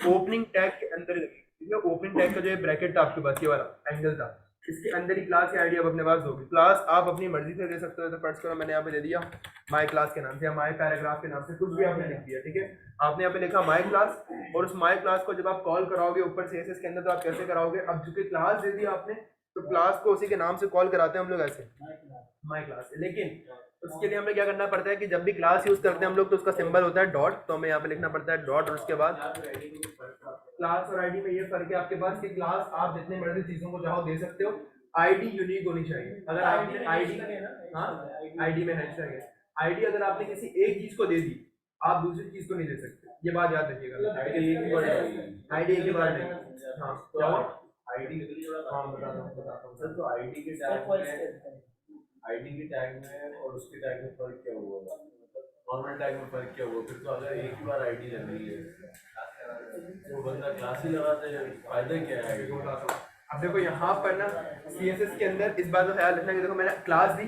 Opening tag के अंदर लगेगी, ठीक है। ओपनिंग टैग का जो है ब्रैकेट था आपके पास, ये वाला एंगल था, इसके अंदर ही क्लास की आईडी अब अपने पास होगी। क्लास आप अपनी मर्जी से दे सकते हो, तो फर्स्ट करो मैंने यहाँ पे दे दिया माई क्लास के नाम से या माई पैराग्राफ के नाम से, कुछ भी आपने लिख दिया, ठीक है। आपने यहाँ पे लिखा माई क्लास, और उस माई क्लास को जब आप कॉल कराओगे ऊपर CSS के अंदर, तो आप कैसे कराओगे, अब चूंकि क्लास दे दी आपने, तो क्लास को उसी के नाम से कॉल कराते हैं हम लोग ऐसे, माई क्लास। लेकिन उसके लिए हमें क्या करना पड़ता है कि जब भी क्लास यूज करते हैं हम लोग, तो उसका सिंबल होता है डॉट, तो हमें यहाँ पे लिखना पड़ता है डॉट, और उसके बाद क्लास और आईडी में ये फर्क है आपके पास कि क्लास आप जितने मर्जी चीजों को चाहो दे सकते हो, आईडी यूनिक होनी चाहिए। अगर आपने आईडी, हाँ आईडी में हैशटैग है, आईडी अगर आपने किसी एक चीज को दे दी, आप दूसरी चीज को नहीं दे सकते, ये बात याद रखिएगा। आईडी एक ही बार नहीं, हाँ क्या हुआ आईडी, हाँ बताता हूँ सर। तो आईडी के टैग में और उसके टैग में फर्क क्या हुआ, नॉर्मल टैग में फर्क क्या हुआ, फिर तो अगर एक ही बार आईडी लग रही है तो बंदा क्लास ही लगाता है, फायदा क्या है आईडी का। अब देखो यहाँ पर ना CSS के अंदर इस बात का ख्याल रखना कि देखो मैंने क्लास दी,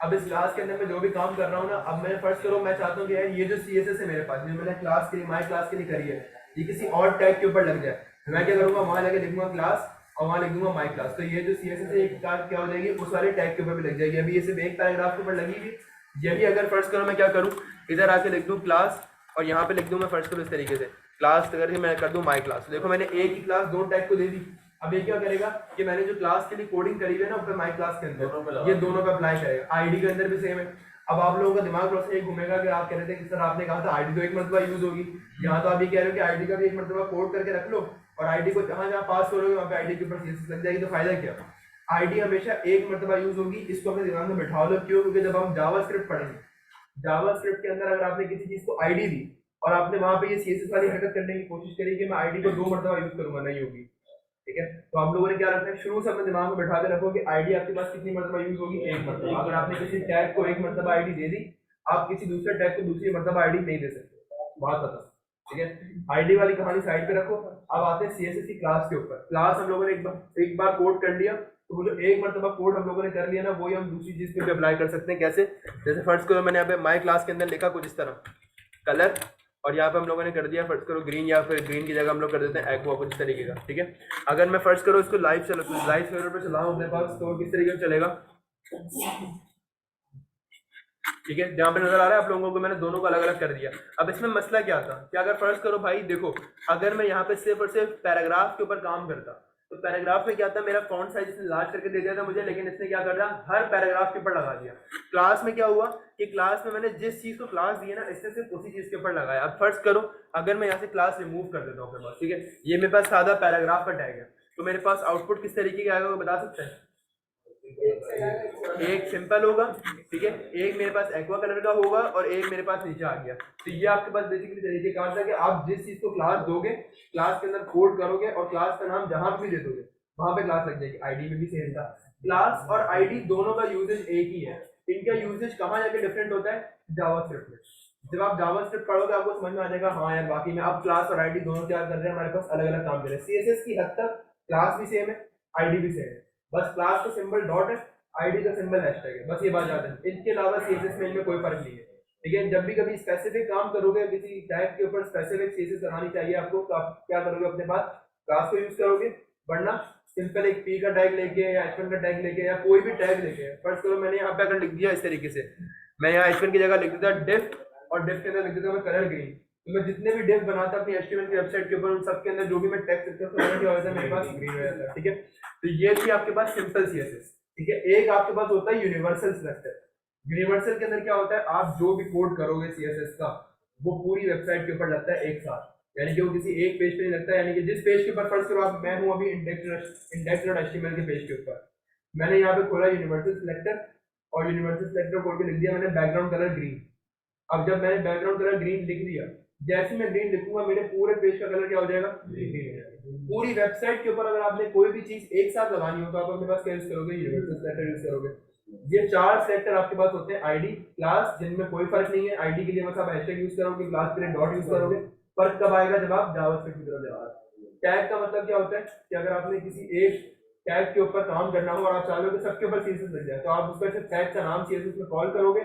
अब इस क्लास के अंदर मैं जो भी काम कर रहा हूँ ना, अब मैं फर्स्ट करो मैं चाहता हूँ कि यार ये जो CSS है मेरे पास, जो मैंने क्लास के लिए माई क्लास के लिए करी है, ये किसी और टैग के ऊपर लग जाए, मैं क्या करूँगा, वहां लगे लिखूंगा क्लास और वहां लिख दूंगा माई क्लास, तो ये जो CSS है एक क्या हो जाएगी, उस वाले टैग के ऊपर भी लग जाएगी। अभी ये सिर्फ एक पैराग्राफ के ऊपर लगी हुई, यही अगर फर्स्ट करो मैं क्या करूँ, इधर आके लिख दूँ क्लास और यहाँ पे लिख दूँ मैं फर्स्ट करो इस तरीके से क्लास करके मैं कर दूँ माई क्लास। देखो मैंने एक ही क्लास दो टैग को दे दी। अब ये क्या करेगा कि मैंने जो क्लास के लिए कोडिंग करी है ना ऊपर माई क्लास के अंदर, ये दोनों पे अप्लाई करेगा। आईडी के अंदर भी सेम है। अब आप लोगों का दिमाग थोड़ा सा एक घूमेगा कि आप कह रहे थे कि सर आपने कहा था आईडी तो एक मरतबा यूज होगी, यहाँ तो आप ये कह रहे हो कि आईडी का भी एक मरतबा कोड करके रख लो और आईडी को जहां जहां पास करोगे वहां पे आईडी के ऊपर CSS लग जाएगी, तो फायदा क्या। आईडी हमेशा एक मरतबा यूज होगी, इसको अपने दिमाग में बैठा लो। क्यों? क्योंकि जब हम जावास्क्रिप्ट पढ़ेंगे, जावास्क्रिप्ट के अंदर अगर आपने किसी चीज को आईडी दी और आपने वहां पे ये CSS वाली हरकत करने की कोशिश करी कि मैं आईडी को दो मरतबा यूज करूंगा, नहीं होगी, ठीक है। तो आप लोगों ने क्या रखना है, शुरू से अपने दिमाग में बैठा के रखो कि आईडी आपके पास कितनी मरतबा यूज होगी, एक मरतबा। अगर आपने किसी टैग को एक मरतबा आईडी दे दी, आप किसी दूसरे टैग को दूसरी मरतबा आईडी नहीं दे सकते, बात पता, ठीक है। आईडी वाली कहानी साइड पे रखो। अब आते हैं CSS की क्लास के ऊपर। क्लास हम लोगों ने एक बार कोड कर लिया, तो वो जो एक मरतबा कोड हम लोगों ने कर लिया ना, वही हम दूसरी चीज पे अप्लाई कर सकते हैं। कैसे? जैसे फर्स्ट करो मैंने यहाँ पे माई क्लास के अंदर लिखा कुछ इस तरह कलर, और यहाँ पे हम लोगों ने कर दिया फर्स्ट करो ग्रीन, या फिर ग्रीन की जगह हम लोग कर देते हैं एक्वा, कुछ इस तरीके का, ठीक है। अगर मैं फर्स्ट करो इसको लाइव सर्वर पे चलाऊं अपने पास, तो किस तरीके से चलेगा, ठीक है। जहाँ पे नजर आ रहा है आप लोगों को, मैंने दोनों को अलग अलग कर दिया। अब इसमें मसला क्या था कि अगर फर्स्ट करो भाई देखो, अगर मैं यहाँ पे सिर्फ और सिर्फ पैराग्राफ के ऊपर काम करता, तो पैराग्राफ में क्या था, मेरा फॉन्ट साइज इसने लार्ज करके दे दिया था मुझे, लेकिन इसने क्या कर दिया, हर पैराग्राफ के ऊपर लगा दिया। क्लास में क्या हुआ कि क्लास में मैंने जिस चीज को क्लास दी है ना, इसने सिर्फ उसी चीज के ऊपर लगाया। अब फर्स्ट करो अगर मैं यहाँ से क्लास रिमूव कर देता हूँ अपने पास, ठीक है, ये मेरे पास सादा पैराग्राफ का टैग है, तो मेरे पास आउटपुट किस तरीके का आएगा वो बता सकते हैं? एक सिंपल होगा, ठीक है, एक मेरे पास एक्वा कलर का होगा और एक मेरे पास नीचे आ गया। तो ये आपके पास बेसिकली तरीके कार था कि आप जिस चीज को क्लास दोगे, क्लास के अंदर कोड करोगे और क्लास का नाम जहां भी दे दोगे वहां पे क्लास लग जाएगी। आईडी में भी सेम था। क्लास और आईडी दोनों का यूजेज एक ही है। इनका यूजेज कहाँ जाके डिफरेंट होता है? जावास्क्रिप्ट में। जब आप जावास्क्रिप्ट पढ़ोगे आपको समझ में आ जाएगा, हाँ यार बाकी में अब क्लास और आईडी दोनों क्या कर रहे हैं, हमारे पास अलग अलग काम कर रहे हैं। CSS की हद तक क्लास भी सेम है, आईडी भी सेम है, बस क्लास का सिंबल डॉट है, आईडी का सिंबल हैशटैग है, बस ये बात याद है। इसके अलावा CSS में इनमें कोई फर्क नहीं है, ठीक है। जब भी कभी स्पेसिफिक काम करोगे, किसी टैग के ऊपर स्पेसिफिक CSS लगानी चाहिए आपको, तो आप क्या करोगे, अपने पास क्लास को यूज करोगे, वरना सिंपल एक P का टैग लेके या H1 का टैग लेके या कोई भी टैग लेके, फर्स्ट करो मैंने यहाँ पे अगर लिख दिया इस तरीके से, मैं यहाँ H1 की जगह लिख देता डिफ और डिफ के अंदर लिख देता मैं कलर ग्रीन, तो मैं जितने भी डिफ बनाता अपनी HTML की वेबसाइट के ऊपर, उन सबके अंदर जो भी मैं टेक्स्ट लिखता हूँ क्या होता है, मेरे पास ग्रीन हो जाता है, ठीक है। तो ये थी आपके पास सिंपल CSS, ठीक है। एक आपके पास होता है यूनिवर्सल सिलेक्टर। यूनिवर्सल के अंदर क्या होता है, आप जो भी कोड करोगे CSS का, वो पूरी वेबसाइट के ऊपर लगता है एक साथ, यानी कि वो किसी एक पेज पे नहीं लगता है। यानी कि जिस पेज के ऊपर फर्स्ट करो आप, मैं हूं अभी index.html के पेज के ऊपर, मैंने यहाँ पे खोला यूनिवर्सल सिलेक्टर और यूनिवर्सल सिलेक्टर खोल के लिख दिया मैंने बैकग्राउंड कलर ग्रीन। अब जब मैंने बैकग्राउंड कलर ग्रीन लिख दिया, जैसे मैं ग्रीन लिखूंगा मेरे पूरे पेज का कलर क्या हो जाएगा, ग्रीन हो जाएगा। पूरी वेबसाइट के ऊपर अगर आपने कोई भी चीज एक साथ लगानी हो तो आप अपने पास क्या यूज करोगे, यूनिवर्सल सिलेक्टर यूज करोगे। ये चार सिलेक्टर आपके पास होते हैं, आईडी क्लास, जिनमें कोई फर्क नहीं है। आईडी के लिए बस आप हैशटैग यूज करोगे, क्लास के लिए डॉट यूज करोगे। फर्क कब आएगा, जब आप जावास्क्रिप्ट की तरफ जाओगे। टैग का मतलब क्या होता है कि अगर आपने किसी एक टैग के ऊपर काम करना हो और आप चाह रहे हो कि सबके ऊपर CSS लग जाए, तो आप उसका सिर्फ टैग का नाम CSS में कॉल करोगे,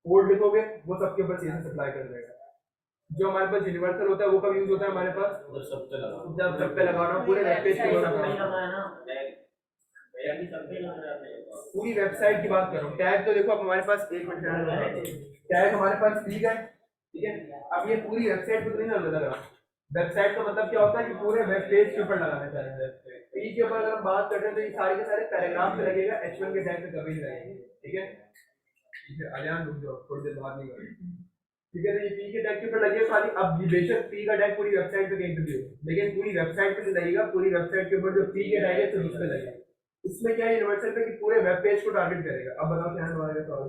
कोड लिखोगे, वो सबके ऊपर CSS अप्लाई कर देगा। जो हमारे पास यूनिवर्सल होता है वो कब यूज होता है हमारे पास, जब सब पे लगाना, पूरे वेब पेज पे लगाना। पूरी वेबसाइट की बात करूँ, टैग तो देखो अब हमारे पास, एक मिनट, टैग हमारे पास ठीक है, ठीक है। अब ये पूरी वेबसाइट पे तो नहीं ना लगा, वेबसाइट का मतलब क्या होता है कि पूरे वेब पेज के ऊपर लगाना चाहिए। पी के ऊपर अगर हम बात करते हैं तो ये सारे के सारे पैराग्राफ पे लगेगा, H1 के टैग पे कभी नहीं लगेंगे, ठीक है। ठीक है, अलियान रुक जाओ, थोड़ी देर बात नहीं करेंगे, ठीक है। तो ये पी के टैग के ऊपर लगेगा खाली। अब बेशक पी का टैग पूरी वेबसाइट पे कहीं पे भी हो, लेकिन पूरी वेबसाइट पे नहीं लगेगा, पूरी वेबसाइट के ऊपर जो पी के टैग है तो उस पे लगेगा। इसमें क्या है, यूनिवर्सल पे कि पूरे वेब पेज को टारगेट करेगा। अब बताओ क्या है हमारे सवाल।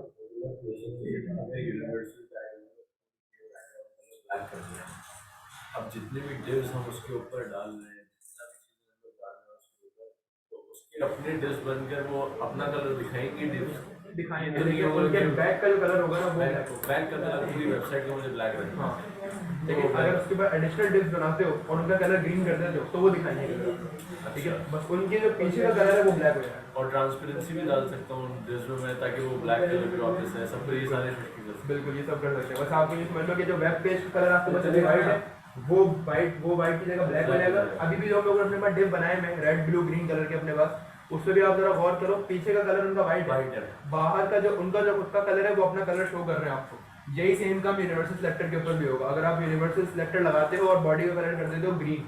अब जितने भी डिव्स हम उसके ऊपर डाल रहे हैं, जितना भी चीज़ हम लोग डाल रहे हैं उसके ऊपर, तो उसके अपने डिव्स बनकर वो अपना कलर दिखाएंगे डिव्स दिखाएंगे, लेकिन उनके बैक का जो कलर होगा ना वो ब्लैक होगा। बैक का कलर पूरी वेबसाइट का मुझे ब्लैक रखना। हाँ, लेकिन अगर उसके ऊपर एडिशनल डिप्स बनाते हो और उनका कलर ग्रीन कर देते हो तो वो दिखाएंगे, ठीक है। बस उनके जो पीछे का कलर है वो ब्लैक हो जाएगा। और ट्रांसपेरेंसी भी डाल सकता हूँ डिव्स में मैं, ताकि वो ब्लैक कलर भी वापस है सबको, ये सारे बिल्कुल ये सब कर सकते हैं। बस आपको ये समझ लो कि जो वेब पेज का कलर आपके पास वाइट है वो वाइट की जगह ब्लैक हो जाएगा। अभी भी जो हम लोग अपने पास डिप बनाए हैं रेड ब्लू ग्रीन कलर के अपने पास, उसमें भी आप जरा गौर करो, पीछे का कलर उनका वाइट है, बाहर का जो उनका जो खुद का कलर है वो अपना कलर शो कर रहे हैं आपको। यही सेम काम यूनिवर्सल सिलेक्टर के ऊपर भी होगा। अगर आप यूनिवर्सल सिलेक्टर लगाते हो और बॉडी का कलर कर देते हो ग्रीन,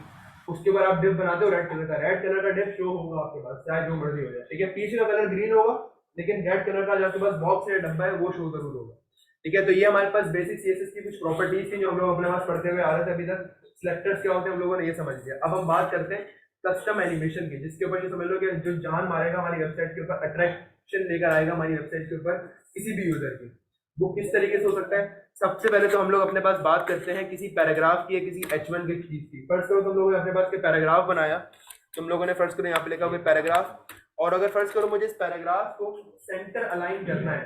उसके बाद आप डिप बनाते हो रेड कलर का डिप शो होगा आपके पास, चाहे जो मर्जी हो जाए, ठीक है। पीछे का कलर ग्रीन होगा लेकिन रेड कलर का जो आपके पास बॉक्स है डब्बा है वो शो जरूर होगा, ठीक है। तो ये हमारे पास बेसिक सीएसएस की कुछ प्रॉपर्टीज थी जो हम लोग अपने पास पढ़ते हुए आ रहे थे अभी तक। सिलेक्टर्स क्या होते हैं हम लोगों ने ये समझ लिया। अब हम बात करते हैं कस्टम एनिमेशन की, जिसके ऊपर जो समझ लो कि जो जान मारेगा हमारी वेबसाइट के ऊपर, अट्रैक्शन लेकर आएगा हमारी वेबसाइट के ऊपर किसी भी यूजर की। वो किस तरीके से हो सकता है। सबसे पहले तो हम लोग अपने पास बात करते हैं किसी पैराग्राफ की या किसी H1 की चीज की। फर्स्ट करो तुम लोगों ने अपने पास के पैराग्राफ बनाया, तुम लोगों ने फर्स्ट करो यहाँ पे लिखा हुआ पैराग्राफ, और अगर फर्स्ट करो मुझे इस पैराग्राफ को सेंटर अलाइन करना है,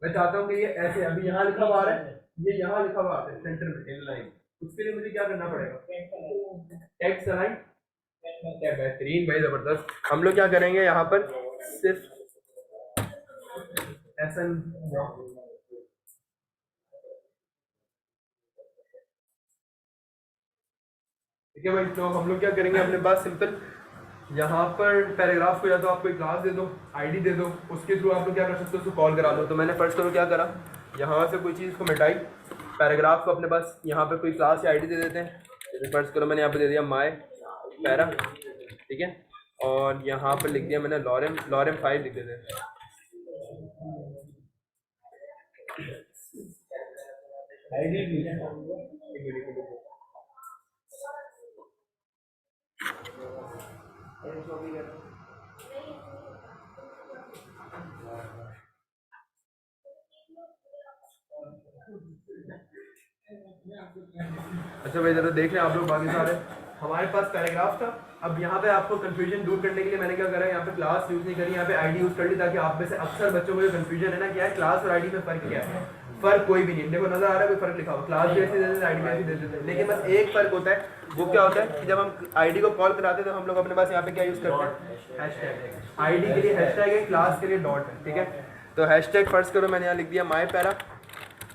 मैं चाहता हूँ कि ये ऐसे अभी यहाँ लिखा हुआ है, ये यहाँ लिखा हुआ है सेंटर में इन लाइन, उसके लिए मुझे क्या करना पड़ेगा, टेक्स्ट अलाइन। क्या बेहतरीन भाई, जबरदस्त। हम लोग क्या करेंगे यहाँ पर सिर्फ ऐसा, ठीक है भाई। तो हम लोग क्या करेंगे, अपने पास सिंपल यहाँ पर पैराग्राफ को या तो आप कोई क्लास दे दो, आईडी दे दो, उसके थ्रू आप लोग क्या कर सकते हो, उसको कॉल करा दो। तो मैंने फर्स्ट करो क्या करा, यहाँ से कोई चीज़ को मिटाई, पैराग्राफ को अपने पास यहाँ पे कोई क्लास या आईडी दे देते हैं। जैसे फर्स्ट करो मैंने यहाँ पे दे दिया माय पैरा, ठीक है, और यहाँ पर लिख दिया मैंने लॉरेम 5 लिख देते हैं। अच्छा भाई जरा देख लें आप लोग बाकी सारे, हमारे पास पैराग्राफ था। अब यहाँ पे आपको कंफ्यूजन दूर करने के लिए मैंने क्या करा, यहाँ पे क्लास यूज नहीं करी, यहाँ पे आईडी यूज कर ली, ताकि आप में से अक्सर बच्चों को जो कंफ्यूजन है ना, क्या है क्लास और आईडी में फर्क क्या है। फर्क कोई भी नहीं, देखो नजर आ रहा है कोई फर्क लिखा हुआ, क्लास भी ऐसी दे देते आईडी भी ऐसी दे देते हैं, लेकिन बस एक फर्क होता है। वो क्या होता है कि जब हम आईडी को कॉल कराते हैं तो हम लोग अपने पास यहाँ पे क्या यूज करते हैं, हैशटैग। आईडी के लिए हैशटैग है, क्लास के लिए डॉट है, ठीक है। तो हैशटैग फर्स्ट करो मैंने यहाँ लिख दिया माय पैरा,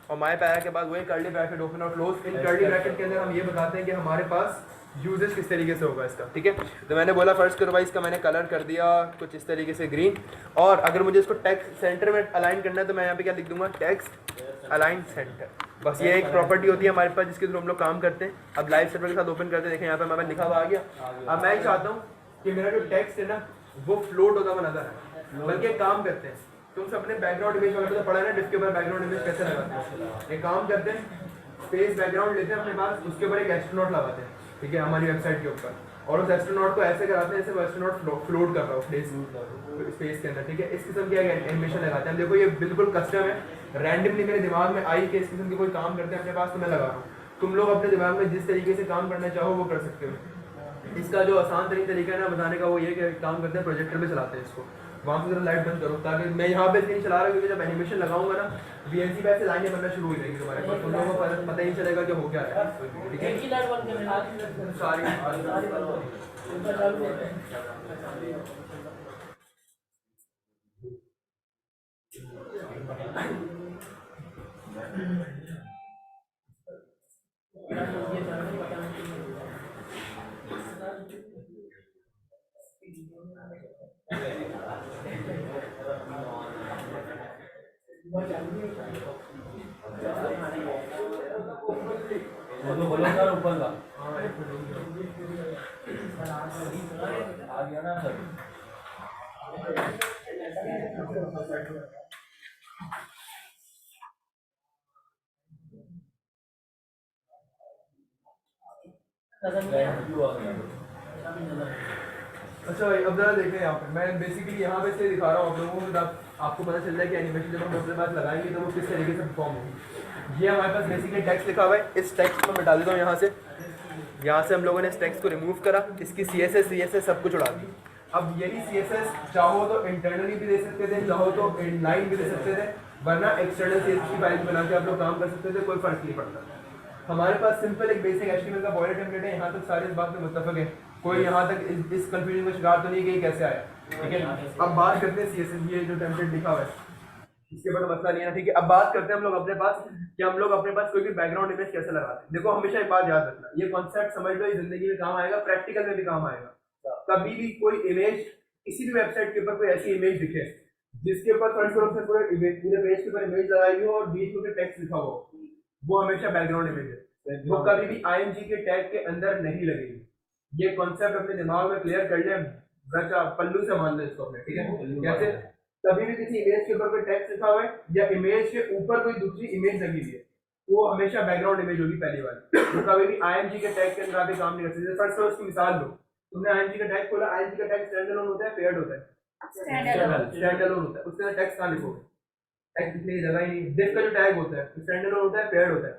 और माय पैरा के बाद वही कर्ली ब्रैकेट ओपन और क्लोज। इन कर्ली ब्रैकेट के अंदर हम ये बताते हैं कि हमारे पास यूजेस किस तरीके से होगा इसका, ठीक है। तो मैंने बोला फर्स्ट करो भाई, इसका मैंने कलर कर दिया कुछ इस तरीके से ग्रीन, और अगर मुझे इसको टेक्स्ट सेंटर में अलाइन करना है तो मैं यहाँ पे क्या लिख दूंगा, टेक्स्ट अलाइन सेंटर। बस ये एक प्रॉपर्टी होती है हमारे पास जिसके थ्रू हम लोग काम करते हैं। अब लाइव सर्वर के साथ ओपन करते हैं, देखें यहाँ पे हमारे लिखा हुआ आ गया। अब मैं चाहता हूँ कि मेरा जो टेक्स्ट है ना वो फ्लोट होता हुआ नजर आए, बल्कि एक काम करते हैं, तुम अपने बैकग्राउंड इमेज वगैरह तो पढ़ा है ना, डिस्क के ऊपर बैकग्राउंड इमेज कैसे लगाते हैं। एक काम करते हैं, स्पेस बैकग्राउंड लेते हैं अपने पास, उसके ऊपर एक एस्ट्रोनॉट लगाते हैं, ठीक है, हमारी वेबसाइट के ऊपर, और उस एस्ट्रोनॉट को ऐसे कराते हैं जैसे वो एस्ट्रोनॉट फ्लोट कर रहा हो स्पेस के अंदर, ठीक है। इस किस्म की एनिमेशन लगाते हैं। देखो ये बिल्कुल कस्टम है, रैंडमली मेरे दिमाग में आई कि इस किस्म की कोई काम करते हैं अपने पास तो मैं लगा रहा हूँ। तुम लोग अपने दिमाग में जिस तरीके से काम करना चाहो वो कर सकते हो। इसका जो आसान तरीका है ना बताने का वो ये कि काम करते हैं प्रोजेक्टर पे चलाते हैं इसको, वहाँ से जरा लाइट बंद करो, ताकि मैं यहाँ पे इसलिए नहीं चला रहा क्योंकि जब एनिमेशन लगाऊंगा ना वीएनसी पे ऐसे लाइनें बनना शुरू हो जाएंगी तुम्हारे पास, तुम लोगों को पता ही चलेगा कि हो क्या है, ठीक है। वो तो बोलो सर ऊपर का आ गया ना सर। अच्छा भाई अब जरा देखें यहाँ पे मैं बेसिकली यहाँ पे से दिखा रहा हूँ आप लोगों को, तब आपको पता चल जाए कि एनिमेशन जब हम अपने पास लगाएंगे तो वो किस तरीके से परफॉर्म होगी। ये हमारे पास बेसिकली टेक्स्ट लिखा हुआ है, इस टेक्स्ट को मैं मिटा देता हूँ यहाँ से हम लोगों ने इस टेक्स्ट को रिमूव करा, इसकी CSS सब कुछ उड़ा दी। अब यही CSS चाहो तो इंटरनली भी दे सकते थे, चाहो तो इनलाइन भी दे सकते थे, वरना एक्सटर्नल CSS की फाइल बना के आप लोग काम कर सकते थे, कोई फर्क नहीं पड़ता। हमारे पास सिंपल एक बेसिक HTML का बॉडी टेम्पलेट है, यहाँ तक सारे इस बात में मुत्तफक है, कोई यहाँ तक इस कंफ्यूजन में शिकार तो नहीं कि कैसे आया। ठीक है, अब बात करते हैं CSS, ये जो टेम्पलेट लिखा हुआ है इसके बाद मसला नहीं है। ठीक है, अब बात करते हैं हम लोग अपने पास कि हम लोग अपने पास कोई भी बैकग्राउंड इमेज कैसे लगाते हैं। देखो हमेशा एक बात याद रखना, ये कॉन्सेप्ट समझ लो, ये जिंदगी में काम आएगा, प्रैक्टिकल में भी काम आएगा। कभी भी कोई इमेज किसी भी वेबसाइट के ऊपर कोई ऐसी इमेज दिखे जिसके ऊपर फर्स्ट फ्लोर से पूरे पेज के ऊपर इमेज लगाई हो और बीच में टेक्स्ट लिखा हो, वो हमेशा बैकग्राउंड इमेज है, वो कभी भी IMG के टैग के अंदर नहीं लगेगी। ये कॉन्सेप्ट अपने दिमाग में क्लियर कर ले, रचा पल्लू से मान ले इसको अपने। ठीक है, कैसे कभी भी किसी इमेज के ऊपर कोई टेक्स्ट लिखा हुआ है या इमेज के ऊपर कोई दूसरी इमेज लगी हुई है, वो हमेशा बैकग्राउंड इमेज होगी पहली वाली। तो कभी भी IMG के टैग के अंदर आके काम नहीं कर सकते। फर्स्ट फ्लोर की मिसाल लो, तुमने IMG का टैग खोला, IMG का टैग स्टैंड अलोन होता है, पेयर्ड होता है, स्टैंड अलोन होता है, उसके अंदर टेक्स्ट कहाँ लिखोगे, टैग लिखने की जगह ही नहीं। दिस का जो टैग होता है स्टैंड अलोन होता है, पेयर्ड होता है,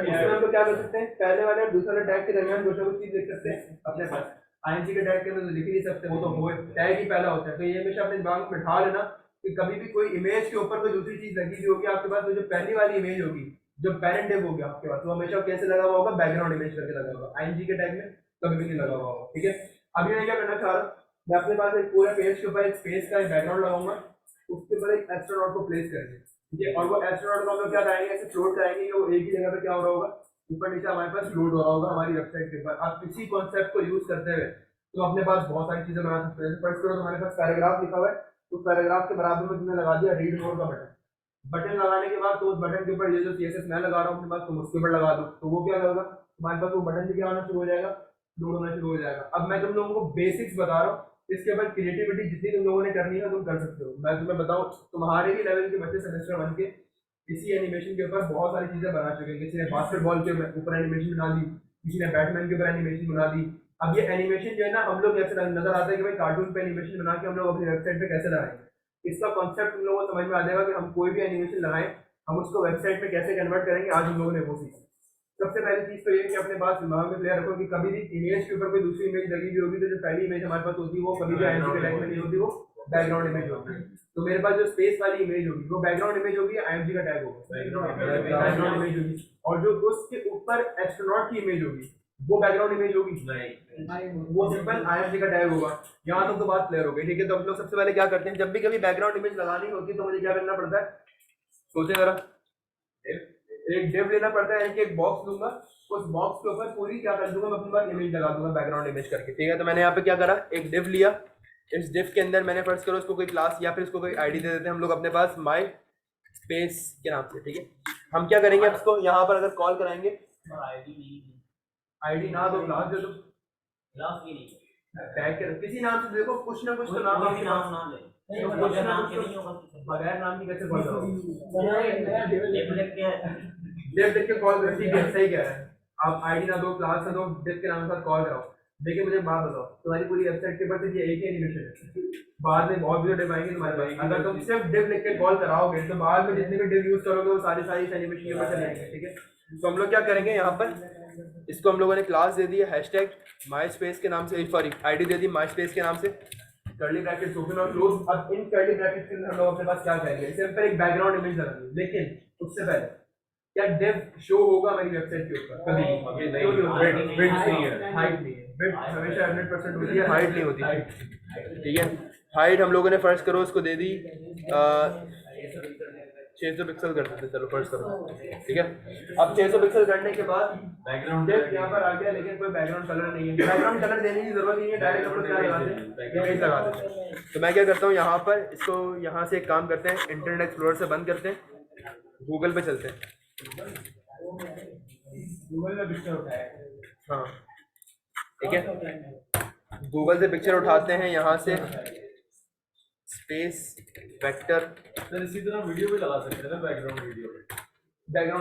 उसमें हम लोग क्या कर सकते हैं, पहले वाले और दूसरे टैग के दरमियान कुछ ना कुछ चीज लिख सकते हैं अपने पास। IMG के टैग के अंदर तो लिख ही नहीं सकते, वो तो हो टैग ही पहला होता है। तो ये हमेशा अपने दिमाग में बिठा लेना कि कभी भी कोई इमेज के ऊपर कोई दूसरी चीज लगी हुई होगी आपके पास, तो जो पहली वाली इमेज होगी, जो पेरेंट टैग हो गया आपके पास, वो हमेशा कैसे लगा हुआ होगा, बैकग्राउंड इमेज करके लगा होगा, IMG के टैग में कभी भी नहीं लगा हुआ होगा। ठीक है, अभी मैं क्या करना चाह रहा हूँ, मैं अपने पास एक पूरे पेज के ऊपर एक स्पेस का बैकग्राउंड लगाऊंगा, उसके ऊपर एक एस्ट्रोनॉट को प्लेस करेंगे। ठीक है, और वो एस्ट्रोनॉट को हम लोग क्या करेंगे, ऐसे फ्लोट कराएंगे कि वो एक ही जगह पे क्या हो रहा होगा, ऊपर नीचे हमारे पास लोड हो रहा होगा हमारी वेबसाइट के ऊपर। आप किसी कॉन्सेप्ट को यूज करते हुए तो अपने पास बहुत सारी चीजें बना सकते हैं। फर्स्ट करो, हमारे पास पैराग्राफ लिखा हुआ है, उस पैराग्राफ के बराबर में तुमने लगा दिया रीड मोर का बटन लगाने के बाद तो उस बटन के ऊपर ये जो CSS मैं लगा रहा हूँ अपने पास, तुम उसके ऊपर लगा दो, तो वो क्या होगा, तुम्हारे पास वो बटन भी क्या होना शुरू हो जाएगा, लोड होना शुरू हो जाएगा। अब मैं तुम लोगों को बेसिक्स बता रहा हूँ, इसके बाद क्रिएटिविटी जितनी तुम लोगों ने करनी है तुम कर सकते हो। मैं तुम्हें बताऊं, तुम्हारे भी लेवल के बच्चे सेमेस्टर 1 के इसी एनिमेशन के ऊपर बहुत सारी चीजें बना चुके हैं। किसी ने बास्केटबॉल के ऊपर एनिमेशन बना दी, किसी ने बैटमैन के ऊपर एनिमेशन बना दी। अब ये एनिमेशन जो है ना, हम लोग ऐसे नजर आता है कि भाई कार्टून पे एनिमेशन बना के हम लोग अपनी वेबसाइट पे कैसे लगाएंगे। इसका कॉन्सेप्ट तुम लोगों को समझ में आ जाएगा कि हम कोई भी एनिमेशन लगाएं, हम उसको वेबसाइट पे कैसे कन्वर्ट करेंगे। आज हम लोगों ने वो सीखा। सबसे पहली चीज तो ये कि अपने पास दिमाग में क्लियर रखो कि कभी भी इमेज के ऊपर कोई दूसरी इमेज लगी हुई होगी तो जो पहली इमेज हमारे पास होती है वो कभी भी IMG के टैग में नहीं होती, वो बैकग्राउंड इमेज होती है। तो मेरे पास जो स्पेस वाली इमेज होगी वो बैकग्राउंड इमेज होगी, IMG का टैग होगा, बैकग्राउंड इमेज होगी। और जो उसके ऊपर एस्ट्रोनॉट की इमेज होगी वो बैकग्राउंड इमेज होगी, वो सिंपल IMG का टैग होगा। यहाँ तक तो बात क्लियर हो गई। ठीक है, तो हम लोग सबसे पहले क्या करते हैं, जब भी कभी बैकग्राउंड इमेज लगानी होती है तो मुझे क्या करना पड़ता है, सोचे जरा, एक डिव लेना पड़ता है, एक बॉक्स लूंगा, उस बॉक्स के ऊपर पूरी क्या कर दूंगा, मैं अपनी बात इमेज लगा दूंगा बैकग्राउंड इमेज करके। ठीक है, तो मैंने यहाँ पे क्या करा, एक डिव लिया, इस डिव के अंदर मैंने फर्स्ट करो उसको कोई क्लास या फिर इसको कोई आईडी दे देते हैं हम लोग अपने पास माई स्पेस के नाम से। ठीक है, हम क्या करेंगे, अब इसको यहाँ पर अगर कॉल कराएंगे, आईडी ना दो, क्लास दे दो, टैग के किसी नाम से, देखो कुछ ना कुछ तो नाम बगैर नाम की कैसे कॉल करोगे, डिव लिख के कॉल करो। ठीक है, सही कह रहा है, आप आईडी ना दो, क्लास ना दो, डिव के नाम के साथ कॉल कराओ। देखिए मुझे बात बताओ, तुम्हारी पूरी वेबसाइट के ऊपर ये एक ही एनिमेशन है, बाद में बहुत भी डिव आएंगे तुम्हारे पास। अगर तुम सिर्फ डिव लिख के कॉल कराओगे तो बाद में जितने भी डिव यूज करोगे वो सारी एनिमेशन के ऊपर चले जाएंगे। ठीक है, तो हम लोग क्या करेंगे, यहाँ पर इसको हम लोगों ने क्लास दे दी है हैशटैग माई स्पेस के नाम से, सॉरी आईडी दे दी माई स्पेस के नाम से, कर्ली ब्रैकेट्स ओपन और क्लोज। अब इन कर्ली ब्रैकेट्स के अंदर हम लोग अपने पास क्या करेंगे, सिंपल एक बैकग्राउंड इमेज लगाएंगे। लेकिन उससे पहले क्या डिव शो होगा मेरी वेबसाइट के ऊपर, कभी हाइट नहीं है, विड्थ हमेशा 100% होती है, हाइट नहीं होती। ठीक है, हाइट हम लोगों ने फर्स्ट करो उसको दे दी 600 पिक्सल कर देते, चलो फर्स्ट करो। ठीक है, अब 600 पिक्सल करने के बाद बैकग्राउंड डिव यहाँ पर आ गया, लेकिन कोई बैकग्राउंड कलर नहीं है, बैकग्राउंड कलर देने की जरूरत नहीं है, डायरेक्ट हम लोग क्या लगाते हैं, इमेज लगा देते हैं। तो मैं क्या करता हूँ, यहाँ पर इसको यहाँ से एक काम करते हैं, इंटरनेट एक्सप्लोरर से बंद करते हैं, गूगल पे चलते हैं। गूगल में पिक्चर उठाया। हाँ ठीक है, गूगल से पिक्चर उठाते हैं, यहाँ से स्पेस वेक्टर, सर इसी तरह वीडियो भी लगा सकते हैं ना, बैकग्राउंड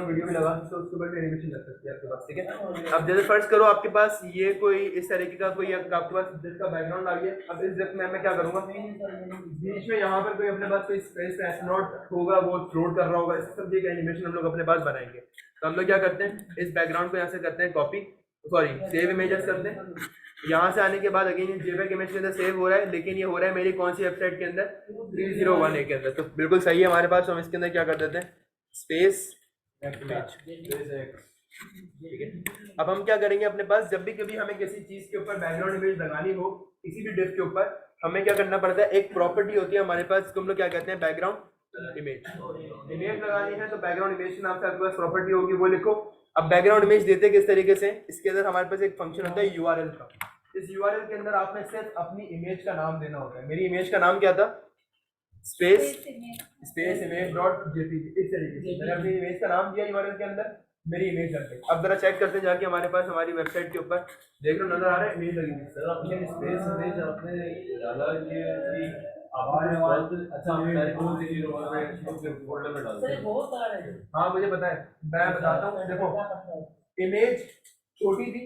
वीडियो भी लगा सकते हो, उसके ऊपर एनिमेशन लग सकती है आपके पास। ठीक है, अब जैसे फर्स्ट करो आपके पास ये कोई इस तरीके का कोई आपके पास जिसका बैकग्राउंड आ गया। अब इस में मैं क्या करूँगा, बीच में यहाँ पर कोई अपने पास कोई स्पेस एस्ट्रोनॉट होगा, वो फ्लोट कर रहा होगा, इस सब एक एनिमेशन हम लोग अपने पास बनाएंगे। तो हम लोग क्या करते हैं, इस बैकग्राउंड को यहाँ से करते हैं कॉपी, सॉरी सेव इमेजेस करते हैं। यहाँ से आने के बाद अगेन जेपीईजी इमेज के अंदर सेव हो रहा है, लेकिन ये हो रहा है मेरी कौन सी वेबसाइट के अंदर, 3018 के अंदर। तो बिल्कुल सही है हमारे पास, तो हम इसके अंदर क्या कर देते हैं, स्पेस इमेज। ठीक है, अब हम क्या करेंगे, अपने पास जब भी कभी हमें किसी चीज के ऊपर बैकग्राउंड इमेज लगानी हो, किसी भी डिस्क के ऊपर, हमें क्या करना पड़ता है, एक प्रॉपर्टी होती है हमारे पास, जिसको हम लोग क्या कहते हैं, बैकग्राउंड इमेज लगानी है तो बैकग्राउंड इमेज के नाम से आपके पास प्रॉपर्टी होगी, वो लिखो। अब बैकग्राउंड इमेज देते किस तरीके से, इसके अंदर हमारे पास एक फंक्शन होता है यूआरएल का। इस यूआरएल के अंदर आपने सिर्फ अपनी इमेज का नाम देना होता है। मेरी इमेज का नाम क्या था, स्पेस इमेज डॉट जेपीजी। इस तरीके से मैंने अपनी इमेज का नाम दिया यूआरएल के अंदर, मेरी इमेज लग गई। अब जरा चेक करते हैं जाके हमारे पास हमारी वेबसाइट के ऊपर, देख लो नजर आ रहा है, इमेज लगी हुई। सर अपने स्पेस इमेज आपने डाला ये आपने अच्छा फोल्डर में डाल दिया। हाँ मुझे पता है, मैं बताता हूँ। देखो इमेज छोटी थी,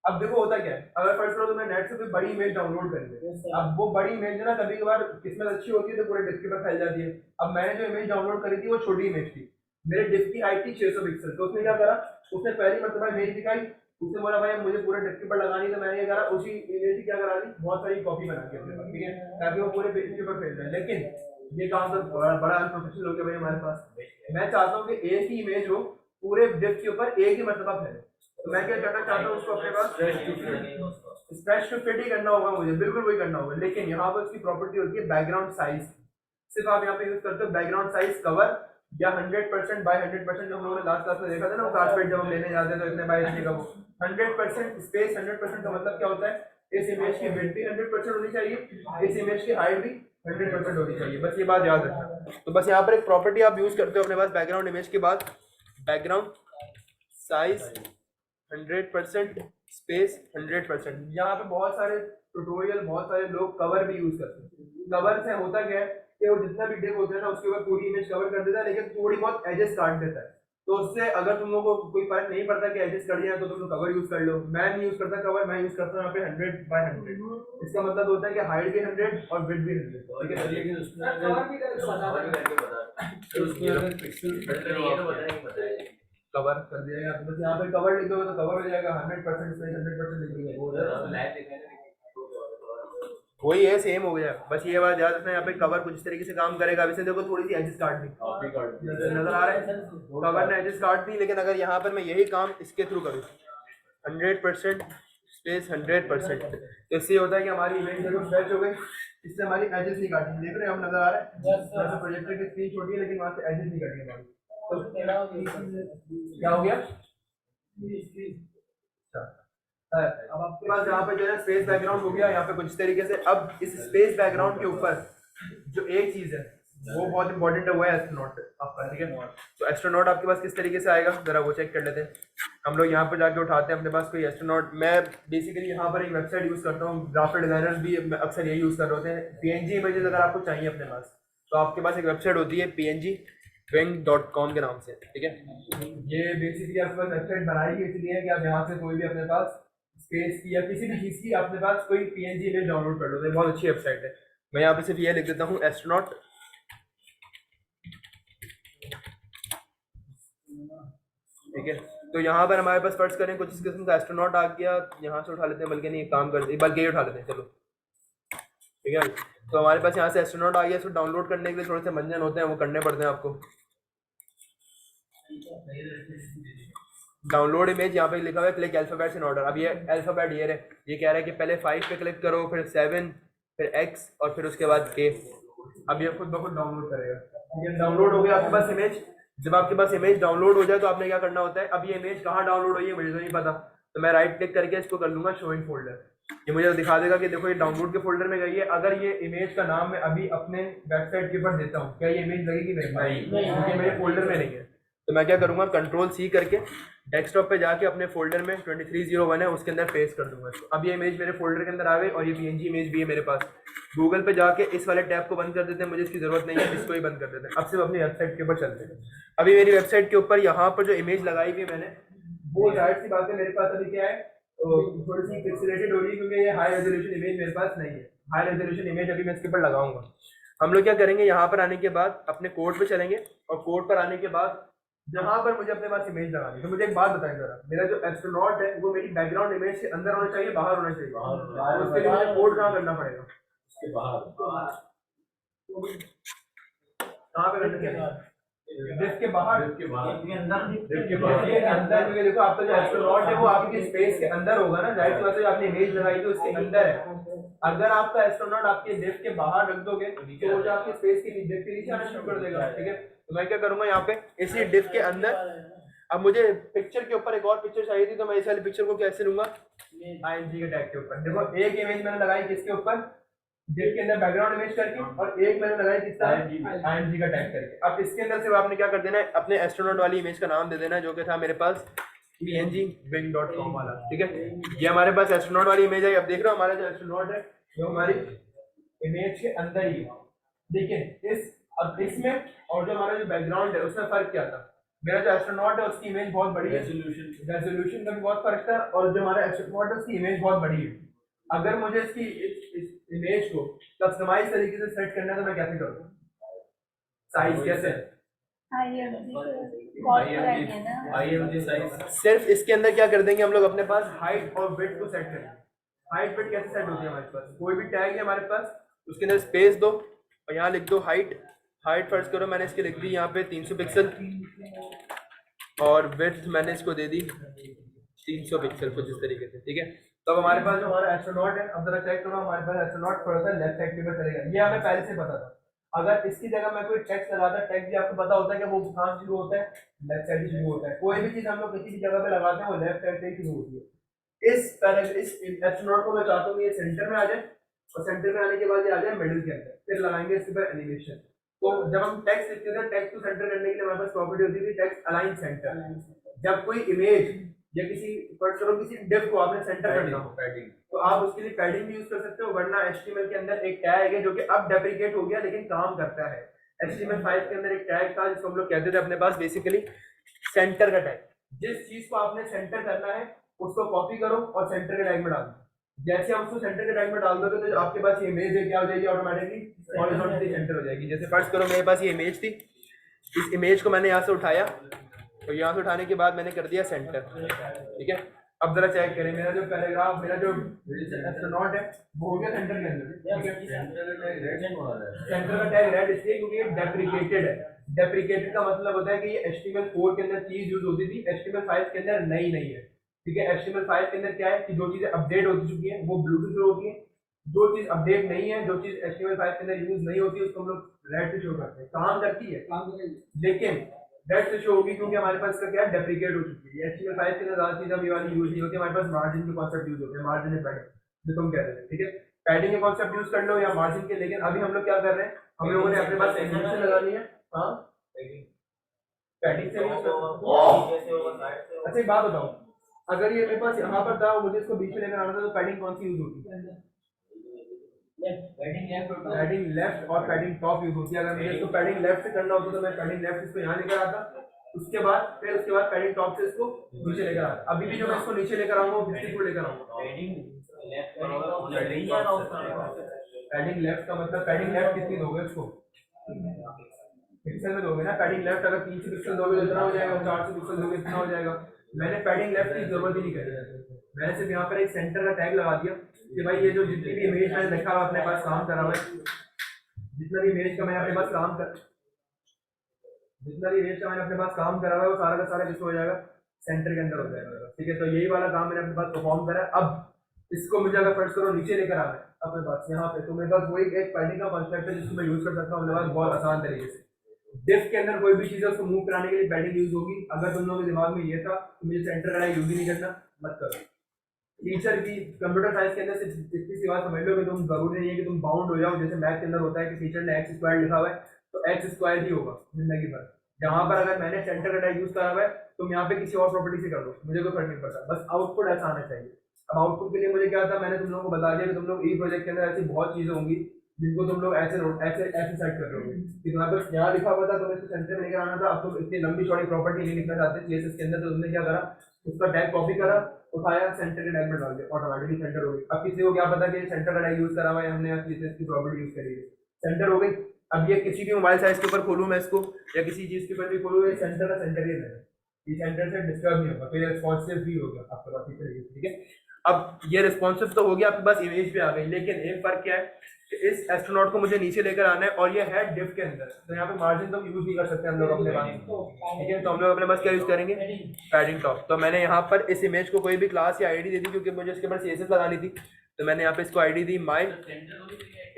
अब देखो होता क्या है, अगर फर्स्ट करो तो मैं नेट से कोई बड़ी इमेज डाउनलोड कर ली, अब वो बड़ी इमेज है ना, कभी कभार किस्मत अच्छी होती है तो पूरे डिस्क पर फैल जाती है। अब मैंने जो इमेज डाउनलोड करी थी वो छोटी इमेज थी, मेरे डिस्क की हाइट थी 600 पिक्सल। तो उसने क्या करा, उसने पहली मरतबा इमेज दिखाई, उसने बोला भाई मुझे पूरे डिस्क पर लगानी, तो मैंने ये करा, उसी इमेज की क्या करा दी, बहुत सारी कॉपी बना के अपने पास, ठीक है, ताकि वो पूरे पेज के ऊपर फैल जाए। लेकिन ये काम तो बड़ा अनप्रोफेशनल हो गया भाई हमारे पास। मैं चाहता हूँ कि एक ही इमेज हो, पूरे डिस्क के ऊपर एक ही मरतबा फैले। तो मैं क्या करना चाहता हूँ, उसको अपने पास स्ट्रेच टू फिट ही करना होगा मुझे, बिल्कुल वही करना होगा। लेकिन यहाँ पर उसकी प्रॉपर्टी होती है बैकग्राउंड साइज। सिर्फ आप यहाँ पे यूज करते हो बैकग्राउंड साइज कवर या 100% बाय 100%, जो हम लोगों ने लास्ट क्लास में देखा था ना, वो क्लासमेट जब हम लेने जाते हैं तो इतने बाय इतने का, वो 100% स्पेस 100% का मतलब क्या होता है, इस इमेज की विड्थ भी 100% होनी चाहिए, इस इमेज की हाइट भी 100% होनी चाहिए, बस ये बात याद रखना। तो बस यहाँ पर एक प्रॉपर्टी आप यूज करते हो अपने पास बैकग्राउंड इमेज के बाद, बैकग्राउंड साइज 100%, स्पेस 100%। यहाँ पे बहुत सारे ट्यूटोरियल, बहुत सारे लोग कवर भी यूज करते हैं। कवर से होता क्या है कि वो जितना भी डिप होता है ना, उसके ऊपर पूरी इमेज कवर कर देता है, लेकिन थोड़ी बहुत एजेस काट देता है। तो उससे अगर तुम लोगों को कोई फर्क नहीं पड़ता कि एजेस कट जाए तो तुम लोग कवर यूज कर लो। मैं नहीं यूज करता कवर, मैं यूज करता हूँ यहाँ पे 100/100। इसका मतलब होता है कि हाइट भी 100 और विड्थ भी 100। ठीक है, लेकिन उसमें अगर पिक्सल फिट नहीं है तो बताएंगे कवर कर दिया गया, बस यहाँ पे कवर लिख दोगे तो कवर हो जाएगा। 100% स्पेस 100% लिख दोगे, वही है, सेम हो गया। बस ये बात याद रखना, यहाँ पे कवर कुछ इस तरीके से काम करेगा। वैसे देखो थोड़ी सी एजेस काट दी, नजर आ रहा है, कवर ने एजेस काट दी। लेकिन अगर यहाँ पर मैं यही काम इसके थ्रू करूँ 100% स्पेस 100%, तो इससे होता है कि हमारी इमेज देखो स्ट्रेच हो गई, इससे हमारी एजेस नहीं काटी। देख रहे हैं हम, नजर आ रहा है, वैसे प्रोजेक्टर की स्क्रीन छोटी है लेकिन वहाँ से एजेस नहीं कटी हमारी। तो क्या हो गया, अब आपके पास यहाँ पे जो है स्पेस बैकग्राउंड हो गया यहाँ पे कुछ तरीके से। अब इस स्पेस बैकग्राउंड के ऊपर जो एक चीज है वो बहुत इंपॉर्टेंट है, वो है एस्ट्रोनॉट आपका। ठीक है, तो एस्ट्रोनॉट आपके पास किस तरीके से आएगा जरा वो चेक कर लेते हैं। हम लोग यहाँ पर जाके उठाते हैं अपने पास कोई एस्ट्रोनॉट। मैं बेसिकली यहाँ पर एक वेबसाइट यूज करता हूँ, ग्राफिक डिजाइनर्स भी अक्सर यही यूज कर रहे होते हैं। PNG इमेजेस अगर आपको चाहिए अपने पास, तो आपके पास एक वेबसाइट होती है pngwing.com के नाम से। ठीक है, ये बेसिकली आपके पास वेबसाइट बनाई गई इसलिए है कि आप यहाँ से कोई भी अपने पास स्पेस की या किसी भी चीज़ की अपने पास कोई PNG इमेज डाउनलोड कर लो, तो बहुत अच्छी वेबसाइट है। मैं यहाँ पे सिर्फ ये लिख देता हूँ एस्ट्रोनॉट। ठीक है, तो यहाँ पर हमारे पास फर्ज करें कुछ इस किस्म का एस्ट्रोनॉट आ गया, यहाँ से उठा लेते हैं, बल्कि नहीं काम करते, बल्कि ये उठा लेते हैं, चलो ठीक है। तो हमारे पास यहाँ से एस्ट्रोनॉट आ गया। इसको डाउनलोड करने के लिए थोड़े से मंजन होते हैं, वो करने पड़ते हैं आपको। डाउनलोड इमेज यहाँ पे लिखा हुआ है क्लिक अल्फाबेट्स इन ऑर्डर। अब ये अल्फाबेट ये है, ये कह रहा है कि पहले 5 पे क्लिक करो, फिर 7, फिर X और फिर उसके बाद K। अब ये खुद ब खुद डाउनलोड करेगा। ये डाउनलोड हो गया आपके पास इमेज। जब आपके पास इमेज डाउनलोड हो जाए तो आपने क्या करना होता है, अब ये इमेज कहाँ डाउनलोड हुई है मुझे तो नहीं पता, तो मैं राइट क्लिक करके इसको कर लूंगा शो इन फोल्डर। ये मुझे दिखा देगा कि देखो ये डाउनलोड के फोल्डर में गई है। अगर ये इमेज का नाम मैं अभी अपने वेबसाइट के ऊपर देता हूँ, क्या ये इमेज लगेगी? नहीं, क्योंकि मेरे फोल्डर में नहीं है। तो मैं क्या करूंगा, कंट्रोल सी करके डेस्कटॉप पे जाके अपने फोल्डर में 2301 है उसके अंदर पेस्ट कर दूंगा इसको। अब ये इमेज मेरे फोल्डर के अंदर आ गई और ये पीएनजी इमेज भी है मेरे पास। गूगल पे जाके इस वाले टैब को बंद कर देते हैं, मुझे इसकी जरूरत नहीं है, इसको ही बंद कर देते हैं। अब सिर्फ अपनी वेबसाइट के ऊपर चलते हैं। अभी मेरी वेबसाइट के ऊपर यहाँ पर जो इमेज लगाई हुई है मैंने, वो जाहिर सी बात है मेरे पास अभी क्या है, थोड़ी सी पिक्सेलेटेड हो रही है क्योंकि ये हाई रेजोल्यूशन इमेज मेरे पास नहीं है। हाई रेजोल्यूशन इमेज अभी मैं इसके ऊपर लगाऊंगा। हम लोग क्या करेंगे, यहाँ पर आने के बाद अपने कोड पे चलेंगे और कोड पर आने के बाद जहां पर मुझे अपने पास इमेज लगानी है, तो मुझे एक बात बताएं जरा, मेरा जो एस्ट्रोनॉट है वो मेरी बैकग्राउंड इमेज के अंदर होना चाहिए, बाहर होना चाहिए? बाहर। उसके लिए मुझे कोड कहाँ करना पड़ेगा? उसके बाहर कहाँ पे करना चाहिए? डिस्क के बाहर, डिस्क के बाहर, डिस्क के बाहर के अंदर, क्योंकि देखो आपका जो एस्ट्रोनॉट है वो आपकी स्पेस के अंदर होगा ना, जाहिर सी बात है जो आपने इमेज लगाई थी उसके अंदर है। अगर आपका एस्ट्रोनॉट आपके डिस्क के बाहर रख दोगे तो वो जो आपकी स्पेस के डिस्क के नीचे आना शुरू कर देगा, ठीक है? तो मैं क्या करूंगा यहाँ पे इसी डिस्क के अंदर, अब मुझे पिक्चर के ऊपर एक और पिक्चर चाहिए थी, तो मैं इस वाली पिक्चर को कैसे लूंगा, आईएनजी के टैग के ऊपर। देखो एक इमेज मैंने लगाई किसके ऊपर, डिस्क के अंदर बैकग्राउंड इमेज करके, और एक मैंने लगाई किसका, आईएनजी का टैग करके। अब इसके अंदर सिर्फ आपने क्या कर देना है, अपने एस्ट्रोनॉट वाली इमेज का नाम दे देना है जो कि था मेरे पास png-wing.com वाला, ठीक है? ये हमारे पास एस्ट्रोनॉट वाली इमेज है। अब देख रहे हो हमारा जो एस्ट्रोनॉट है वो हमारी इमेज के अंदर ही है। देखिए इस, अब इसमें और जो हमारा जो बैकग्राउंड है उसमें फर्क क्या था, मेरा जो एस्ट्रोनॉट है उसकी इमेज बहुत बड़ी है, रेजोल्यूशन का भी बहुत फर्क था, और जो हमारा एस्ट्रोनॉट है उसकी इमेज बहुत बड़ी है। अगर मुझे इसकी इस इमेज को कस्टमाइज तरीके से सेट करना है तो मैं कैसे करूँ, साइज कैसे? IMG साइज सिर्फ इसके अंदर क्या कर देंगे हम लोग, अपने पास हाइट और विड्थ को सेट करेंगे। हाइट विड्थ कैसे सेट होती है हमारे पास, कोई भी टैग है हमारे पास उसके अंदर स्पेस दो और यहाँ लिख दो हाइट। हाइट फर्स्ट करो, मैंने इसकी लिख दी यहाँ पे 300 पिक्सल, और विड्थ मैंने इसको दे दी 300 पिक्सल कुछ इस तरीके से, ठीक है? तो अब हमारे पास जो हमारा एस्ट्रोनॉट है, अब जरा चेक करो हमारे पास एस्ट्रोनॉट थोड़ा सा लेफ्ट साइड पे चलेगा, ये हमें पहले से पता था। अगर इसकी जगह मैं कोई टेक्स्ट लगाता, टेक्स्ट भी आपको पता होता है कि वो कहाँ शुरू होता है, लेफ्ट साइड से शुरू होता है। कोई भी चीज हम लोग किसी भी जगह पे लगाते हैं वो लेफ्ट साइड से ही शुरू होती है। इस एस्ट्रोनॉट को मैं चाहता हूँ ये सेंटर में आ जाए, और सेंटर में आने के बाद ये आ जाए मिडिल के अंदर, फिर लगाएंगे इसके ऊपर एनिमेशन। तो जब हम टेक्स्ट लिखते थे, टेक्स्ट को सेंटर करने के लिए हमारे पास प्रॉपर्टी होती थी टेक्स्ट अलाइन सेंटर। जब कोई इमेज या किसी फर्स्ट करो किसी डिव को आपने सेंटर करना हो, पैडिंग, तो आप उसके लिए पैडिंग भी यूज कर सकते हो, वरना HTML के अंदर एक टैग है जो कि अब डेप्रिकेट हो गया लेकिन काम करता है। HTML5 के अंदर एक टैग था जिसको हम लोग कहते थे अपने पास बेसिकली सेंटर का टैग। जिस चीज को आपने सेंटर करना है उसको कॉपी करो और सेंटर के टैग में डाल दो। जैसे हम उसको सेंटर के टैग में डाल दोगे तो आपके पास ये इमेज है क्या हो जाएगी, ऑटोमेटिकली हॉरिजॉन्टली सेंटर हो जाएगी। जैसे फर्स्ट करो मेरे पास ये इमेज थी, इस इमेज को मैंने यहाँ से उठाया, तो यहाँ से उठाने के बाद मैंने कर दिया सेंटर, ठीक है? अब जरा चेक करें मेरा जो पैराग्राफ, मेरा जो एस्ट्रोनॉट है वो हो गया सेंटर के अंदर, ठीक है? सेंटर का टैग रेड इसलिए क्योंकि ये डेप्रिकेटेड है। डेप्रिकेटेड का मतलब होता है कि ये HTML4 के अंदर चीज यूज होती थी, HTML5 के अंदर नई नहीं है, ठीक है? HTML5 के अंदर क्या है कि जो चीजें अपडेट हो चुकी है वो ब्लू से होती है, जो चीज अपडेट नहीं है, जो चीज HTML5 के अंदर यूज नहीं होती उसको हम लोग रेड से शो करते हैं। काम करती है लेकिन रेड से शो होगी क्योंकि हमारे पास इसका क्या है, डेप्रिकेट हो चुकी है। HTML5 के अंदर ज्यादा चीजें ये वाली यूज नहीं होती, हमारे पास मार्जिन के कॉन्सेप्ट यूज होते हैं, मार्जिन एंड पैडिंग जो तुम कह रहे थे, ठीक है? पैडिंग के कॉन्सेप्ट यूज कर लो या मार्जिन के, लेकिन अभी हम लोग क्या कर रहे हैं, हम लोगों ने अपने पास एनिमेशन लगानी है। हाँ पैडिंग से अच्छा एक बात बताओ, अगर ये मेरे पास यहाँ पर था मुझे इसको बीच में लेकर आना था तो पैडिंग कौन सी यूज होती है? पैडिंग लेफ्ट और पैडिंग टॉप यूज होती है। अगर मुझे इसको पैडिंग लेफ्ट से करना होता तो मैं पैडिंग लेफ्ट इसको यहाँ लेकर आता, उसके बाद पैडिंग टॉप से इसको नीचे लेकर आता। अभी भी जो मैं इसको नीचे लेकर आऊंगा वो किसी को लेकर आऊंगा, पैडिंग लेफ्ट का मतलब पैडिंग लेफ्ट कितनी दोगे उसको, पिक्सल में दोगे ना? पैडिंग लेफ्ट अगर 300 पिक्सल दोगे तो इतना हो जाएगा, 400 पिक्सल दोगे इतना हो जाएगा। मैंने पैडिंग लेफ्ट की जरूरत ही नहीं करी, मैंने सिर्फ यहाँ पर एक सेंटर का टैग लगा दिया कि भाई ये जो जितनी भी इमेज मैंने देखा अपने पास काम करा हुआ है, जितना भी इमेज का मैंने अपने पास काम कर जितना भी इमेज का मैंने अपने पास काम करा हुआ है वो सारा का सारा किस हो जाएगा, सेंटर के अंदर हो जाएगा, ठीक है? तो यही वाला काम मैंने अपने पास परफॉर्म करा। अब इसको मुझे अगर फर्स्ट करो नीचे लेकर आना है अपने पास यहाँ पे, तो मेरे पास वही एक पैडिंग का कॉन्सेप्ट है जिसको मैं यूज कर सकता हूँ अपने पास बहुत आसान तरीके से। डिफ के अंदर कोई भी चीज है उसको मूव कराने के लिए पैडिंग यूज होगी। अगर तुम लोगों के दिमाग में ये था तो मुझे सेंटर का यूज ही नहीं करना, मत करो। टीचर की कंप्यूटर साइंस के अंदर सिर्फ इतनी सी बात समझ लो कि तुम जरूरी नहीं है कि तुम बाउंड हो जाओ, जैसे मैथ के अंदर होता है कि टीचर ने x स्क्वायर लिखा हुआ है तो x स्क्वायर ही होगा जिंदगी भर, जहाँ पर अगर मैंने सेंटर का टैग यूज करा हुआ है तुम यहाँ पे किसी और प्रॉपर्टी से कर दो, मुझे कोई फर्क नहीं पड़ता, बस आउटपुट ऐसा आना चाहिए। अब आउटपुट के लिए मुझे क्या था, मैंने तुम लोगों को बता दिया कि तुम लोग ई प्रोजेक्ट के अंदर ऐसी बहुत चीजें होंगी जिनको तुम लोग ऐसे सेट कर रहे होगे कि तुम्हारे पास यहाँ लिखा हुआ था, तुम्हें इसको सेंटर में लेकर आना था। अब तुम इतनी लंबी चौड़ी प्रॉपर्टी नहीं लिखना चाहते सीएसएस के अंदर, तो तुमने क्या करा, उसका टैग कॉपी करा, उठाया, सेंटर के टैग में डाल दिया, ऑटोमेटिकली सेंटर हो गई। अब किसी को क्या पता कि सेंटर का टैग यूज करा हुआ है हमने, या सीएसएस की प्रॉपर्टी यूज करी है, सेंटर हो गई। अब ये किसी भी मोबाइल साइज के ऊपर खोलूँ मैं इसको, या किसी चीज के ऊपर भी खोलूँ, ये सेंटर का सेंटर ही रहेगा, ये सेंटर से डिस्टर्ब नहीं होगा, तो ये रिस्पॉन्सिव भी हो गया आपके पास इस तरीके से, ठीक है। अब ये रिस्पॉन्सिव तो हो गया, आपके पास इमेज भी आ गई, लेकिन एक फर्क क्या है कि इस एस्ट्रोनॉट को मुझे नीचे लेकर आना है और ये है डिफ के अंदर, तो यहाँ पे मार्जिन तो यूज नहीं कर सकते हम लोग अपने पास, ठीक है। तो हम लोग अपने पास क्या यूज करेंगे, पैडिंग टॉप। तो मैंने यहाँ पर इस इमेज को कोई भी क्लास या आईडी दे दी, क्योंकि मुझे इसके ऊपर सीएसएस लगानी थी, तो मैंने यहाँ पे इसको ID the my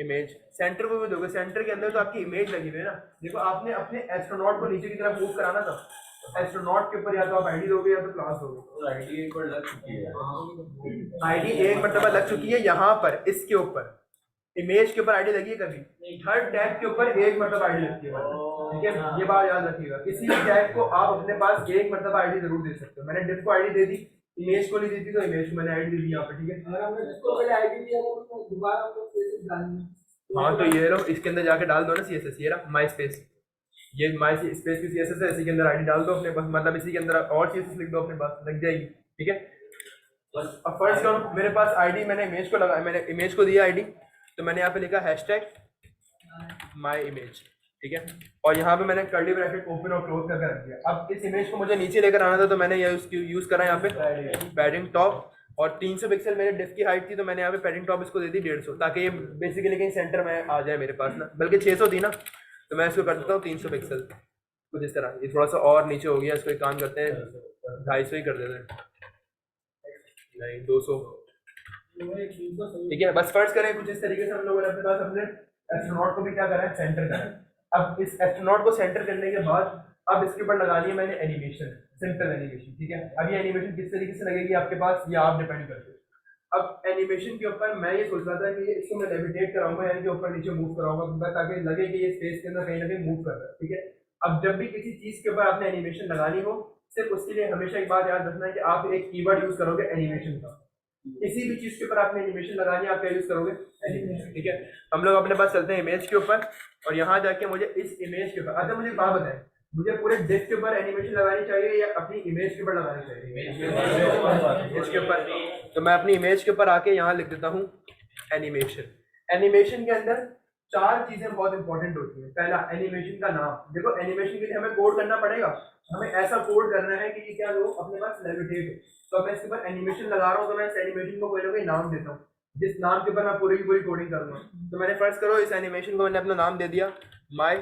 image. Centre को भी दोगे, सेंटर के अंदर तो आपकी इमेज लगी हुई है ना। देखो आपने अपने एस्ट्रोनॉट को नीचे की तरफ मूव कराना था, एस्ट्रोनॉट के ऊपर या तो आप आईडी दोगे या तो क्लास दोगे। आईडी एक बार लग चुकी है, आईडी एक मरतबा लग चुकी है, यहाँ पर इसके ऊपर इमेज के ऊपर आईडी लगी है कभी, हर टैग के ऊपर एक मरतबा आईडी लगती है, ठीक है। ये बात याद रखिएगा, किसी भी टैग को आप अपने पास एक मरतबा आईडी जरूर दे सकते हो। मैंने डिफ को आईडी दे दी, इमेज को नहीं दी थी, तो इमेज को मैंने आईडी दे दी यहाँ पे, ठीक है। अगर हमने इसको पहले आईडी दिया तो दोबारा हमको स्पेस डालनी है। हाँ तो ये लो, इसके अंदर जाके डाल दो ना सीएसएस, ये रहा माई स्पेस, ये माई स्पेस की सीएसएस है, इसी के अंदर आईडी डाल दो अपने पास, मतलब इसी के अंदर और सीएसएस लिख दो अपने पास, लग जाएगी, ठीक है। अब फर्स्ट करो, मेरे पास आईडी, मैंने इमेज को लगाया, मैंने इमेज को दिया आईडी, तो मैंने यहाँ पे लिखा हैशटैग माई इमेज, ठीक है। और यहाँ पे मैंने कर्ली ब्रैकेट ओपन और क्लोज करके रख दिया। अब इस इमेज को मुझे नीचे लेकर आना था, तो मैंने यूज करा यहाँ पे पैडिंग टॉप, और 300 पिक्सल मेरे डिस्क की हाइट थी, तो मैंने यहाँ पे पैडिंग टॉप इसको दे दी 150, ताकि ये बेसिकली कहीं सेंटर में आ जाए मेरे पास ना, बल्कि 600 थी ना, तो मैं इसको कर देता हूँ 300 पिक्सल कुछ इस तरह। ये थोड़ा सा और नीचे हो गया, इसको एक काम करते हैं 250 ही कर देते हैं, नहीं 200, ठीक है। बस फर्ज करें कुछ इस तरीके से हम लोगों ने अपने पास अपने एस्ट्रोनॉट को भी क्या करा है, सेंटर करा है। अब इस एस्ट्रोनॉट को सेंटर करने के बाद अब इसके ऊपर लगानी है मैंने एनिमेशन, सिंपल एनिमेशन, ठीक है। अब ये एनिमेशन किस तरीके से लगेगी आपके पास, ये आप डिपेंड करते हो। अब एनिमेशन के ऊपर मैं ये सोच रहा था कि इसको मैं लेविटेट कराऊंगा, यानी कि ऊपर नीचे मूव कराऊंगा, ताकि लगे कि ये स्पेस के अंदर कहीं ना कहीं मूव कर रहा है, ठीक है। अब जब भी किसी चीज के ऊपर आपने एनिमेशन लगानी हो, सिर्फ उसके लिए हमेशा एक बात याद रखना है कि आप एक कीवर्ड यूज करोगे एनिमेशन का। किसी भी चीज के ऊपर आपने एनिमेशन लगानी है, आप क्या यूज करोगे, एनिमेशन, ठीक है। हम लोग अपने पास चलते हैं इमेज के ऊपर, और यहाँ जाके मुझे इस इमेज के ऊपर, अच्छा मुझे बात बताएं, मुझे पूरे डिस्क के ऊपर एनिमेशन लगानी चाहिए या अपनी इमेज के ऊपर लगानी चाहिए, इमेज के ऊपर। तो मैं अपनी इमेज के ऊपर आके यहाँ लिख देता हूँ एनिमेशन। एनिमेशन के अंदर 4 चीजें बहुत इंपॉर्टेंट होती हैं। पहला, एनिमेशन का नाम। देखो एनिमेशन के लिए हमें कोड करना पड़ेगा, हमें ऐसा कोड करना है कि ये क्या हो, अपने पास लेविटेट हो। तो मैं इसके ऊपर एनिमेशन लगा रहा हूँ, तो मैं इस एनिमेशन को कोई ना कोई नाम देता हूँ, जिस नाम के ऊपर मैं पूरी की पूरी कोडिंग करूँगा। तो मैंने फर्स्ट करो इस एनिमेशन को मैंने अपना नाम दे दिया माई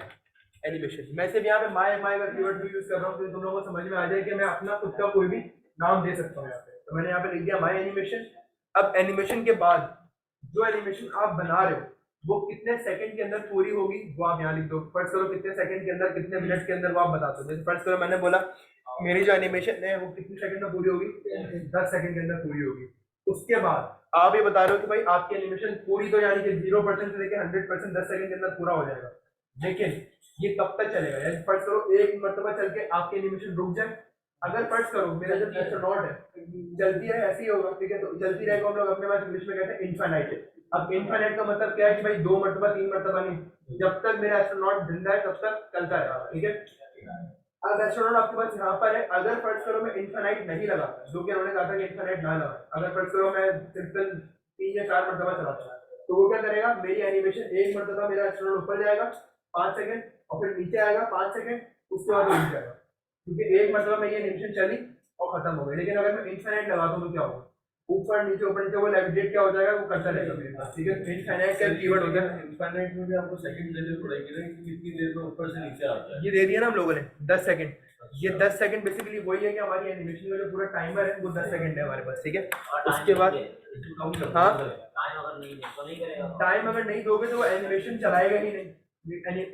एनिमेशन। मैं सिर्फ यहाँ पे माई का कीवर्ड भी यूज कर रहा हूँ, तो तुम लोगों को समझ में आ जाए कि मैं अपना खुद का कोई भी नाम दे सकता हूँ यहाँ पे। तो मैंने यहाँ पे लिख दिया माई एनिमेशन। अब एनिमेशन के बाद जो एनिमेशन आप बना रहे हो वो कितने सेकंड के अंदर पूरी होगी वो आप यहाँ लिख दो। फर्स्ट करो कितने सेकंड के अंदर, कितने मिनट के अंदर वो आप बता दो। जैसे फर्स्ट करो मैंने बोला मेरी जो एनिमेशन है वो कितने सेकंड में पूरी होगी, 10 सेकंड के अंदर पूरी होगी। उसके बाद आप ये बता रहे हो कि भाई आपकी एनिमेशन पूरी तो यानी कि 0% से लेकर 100% 10 सेकंड के अंदर पूरा हो जाएगा, लेकिन ये कब तक चलेगा। यानी फर्स्ट करो एक मरतबा चल के आपकी एनिमेशन रुक जाए। अगर फर्स्ट करो मेरा जो एस्ट्रोनॉट है चलती है ऐसे ही होगा, ठीक है, तो चलती रहेगा। हम लोग अपने पास इंग्लिश में कहते हैं इनफाइनाइट। अब इनफाइनाइट का मतलब क्या है कि भाई 2 मरतबा 3 मरतबा नहीं, जब तक मेरा एस्ट्रोनॉट जिंदा है तब तक चलता रहेगा, ठीक है। अब एस्ट्रोनॉट आपके पास यहाँ पर है। अगर फर्स्ट करो मैं इनफाइनाइट नहीं लगाता, जो कि उन्होंने कहा था कि इनफाइनाइट ना लगाए, अगर फर्स्ट करो मैं सिंपल 3 या 4 मरतबा चलाता तो वो क्या करेगा, मेरी एनिमेशन एक मरतबा मेरा एस्ट्रोनॉट ऊपर जाएगा 5 सेकंड और फिर नीचे आएगा 5 सेकंड, उसके बाद नीचे जाएगा, क्योंकि एक मरतबा में ये एनिमेशन चली और खत्म हो गई। लेकिन अगर मैं इनफाइनाइट लगाता हूँ तो क्या होगा, ऊपर नीचे वो लेविटेट क्या हो जाएगा, वो करता रहेगा मेरे पास, ठीक है। इनफाइनाइट का कीवर्ड हो गया। इनफाइनाइट में भी आपको सेकंड लेवल पड़ेगी ना कि कितनी देर में ऊपर से नीचे आता है। ये दे दिया ना हम लोगों ने 10 सेकंड। ये 10 सेकंड बेसिकली वही है कि हमारी एनिमेशन का जो पूरा टाइमर है वो 10 सेकंड है हमारे पास, ठीक है। उसके बाद हाँ, टाइम अगर नहीं दोगे तो वो एनिमेशन चलाएगा ही नहीं।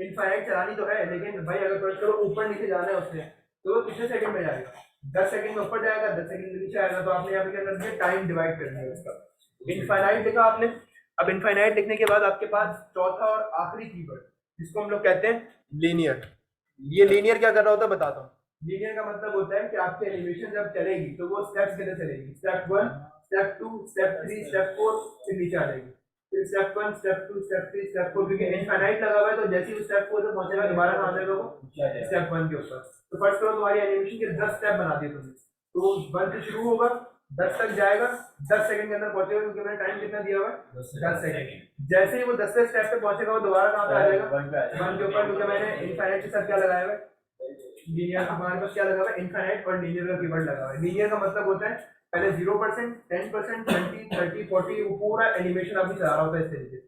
इनफाइनाइट चलानी तो है, लेकिन भाई अगर फर्स्ट करो ऊपर नीचे जाना है उससे तो वो कितने सेकंड में जाएगा, 10 सेकंड में ऊपर जाएगा, 10 सेकंड में नीचे आएगा। तो आपने यहाँ पे क्या कर दिया, टाइम डिवाइड कर दिया उसका। इनफाइनाइट लिखा आपने। अब इनफाइनाइट लिखने के बाद आपके पास चौथा और आखिरी कीवर्ड जिसको हम लोग कहते हैं लीनियर। ये लीनियर क्या कर रहा होता है बताता हूँ। लीनियर का मतलब होता है कि आपकी एनिमेशन जब चलेगी तो वो स्टेप्स के अंदर चलेगी, स्टेप 1, स्टेप 2, स्टेप 3, स्टेप 4, फिर नीचे आ जाएगी, फिर स्टेप 1, स्टेप 2, स्टेप 3, स्टेप 4, क्योंकि इनफाइनाइट लगा हुआ है तो जैसे ही स्टेप 4 पे पहुंचेगा दोबारा कहां जाएगा वो स्टेप 1 के ऊपर। तो फर्स्ट करो तुम्हारी एनिमेशन के 10 स्टेप बना दिए तुमने, तो 1 से शुरू होगा 10 तक जाएगा, 10 सेकंड के अंदर पहुंचेगा क्योंकि मैंने टाइम कितना दिया हुआ है 10 सेकंड। जैसे ही वो 10वें स्टेप पे पहुंचेगा वो दोबारा कहां पे आ जाएगा 1 के ऊपर, क्योंकि मैंने इनफाइनाइट के साथ क्या लगाया हुआ है, लीनियर का हमारे पास क्या लगा हुआ है इनफाइनाइट और लीनियर का कीवर्ड लगा हुआ है। लीनियर का मतलब होता है पहले 0%, 10%, 20, 30, 40 वो पूरा एनिमेशन आपकी चला रहा होता है इस तरीके से।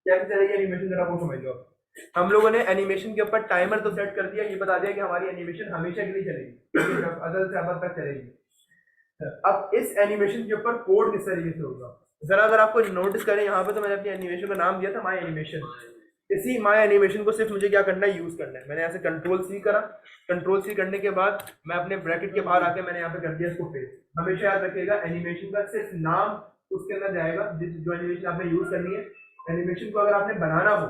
कैसे चलेगी एनिमेशन जरा वो समझ लो। हम लोगों ने एनिमेशन के ऊपर टाइमर तो सेट कर दिया, ये बता दिया कि हमारी एनिमेशन हमेशा के लिए चलेगी, अदल से अबद तक चलेगी। अब इस एनिमेशन के ऊपर कोड किस तरीके से होगा जरा अगर आपको नोटिस करें यहाँ पे, तो मैंने अपनी एनिमेशन का नाम दिया था माई एनिमेशन। इसी माई एनिमेशन को सिर्फ मुझे क्या करना है, यूज करना है। मैंने ऐसे कंट्रोल सी करा, कंट्रोल सी करने के बाद मैं अपने ब्रैकेट के बाहर आके मैंने यहाँ पे कर दिया इसको पेस्ट। हमेशा याद रखिएगा एनिमेशन का सिर्फ नाम उसके अंदर जाएगा जो एनिमेशन आपने यूज करनी है। एनिमेशन को अगर आपने बनाना हो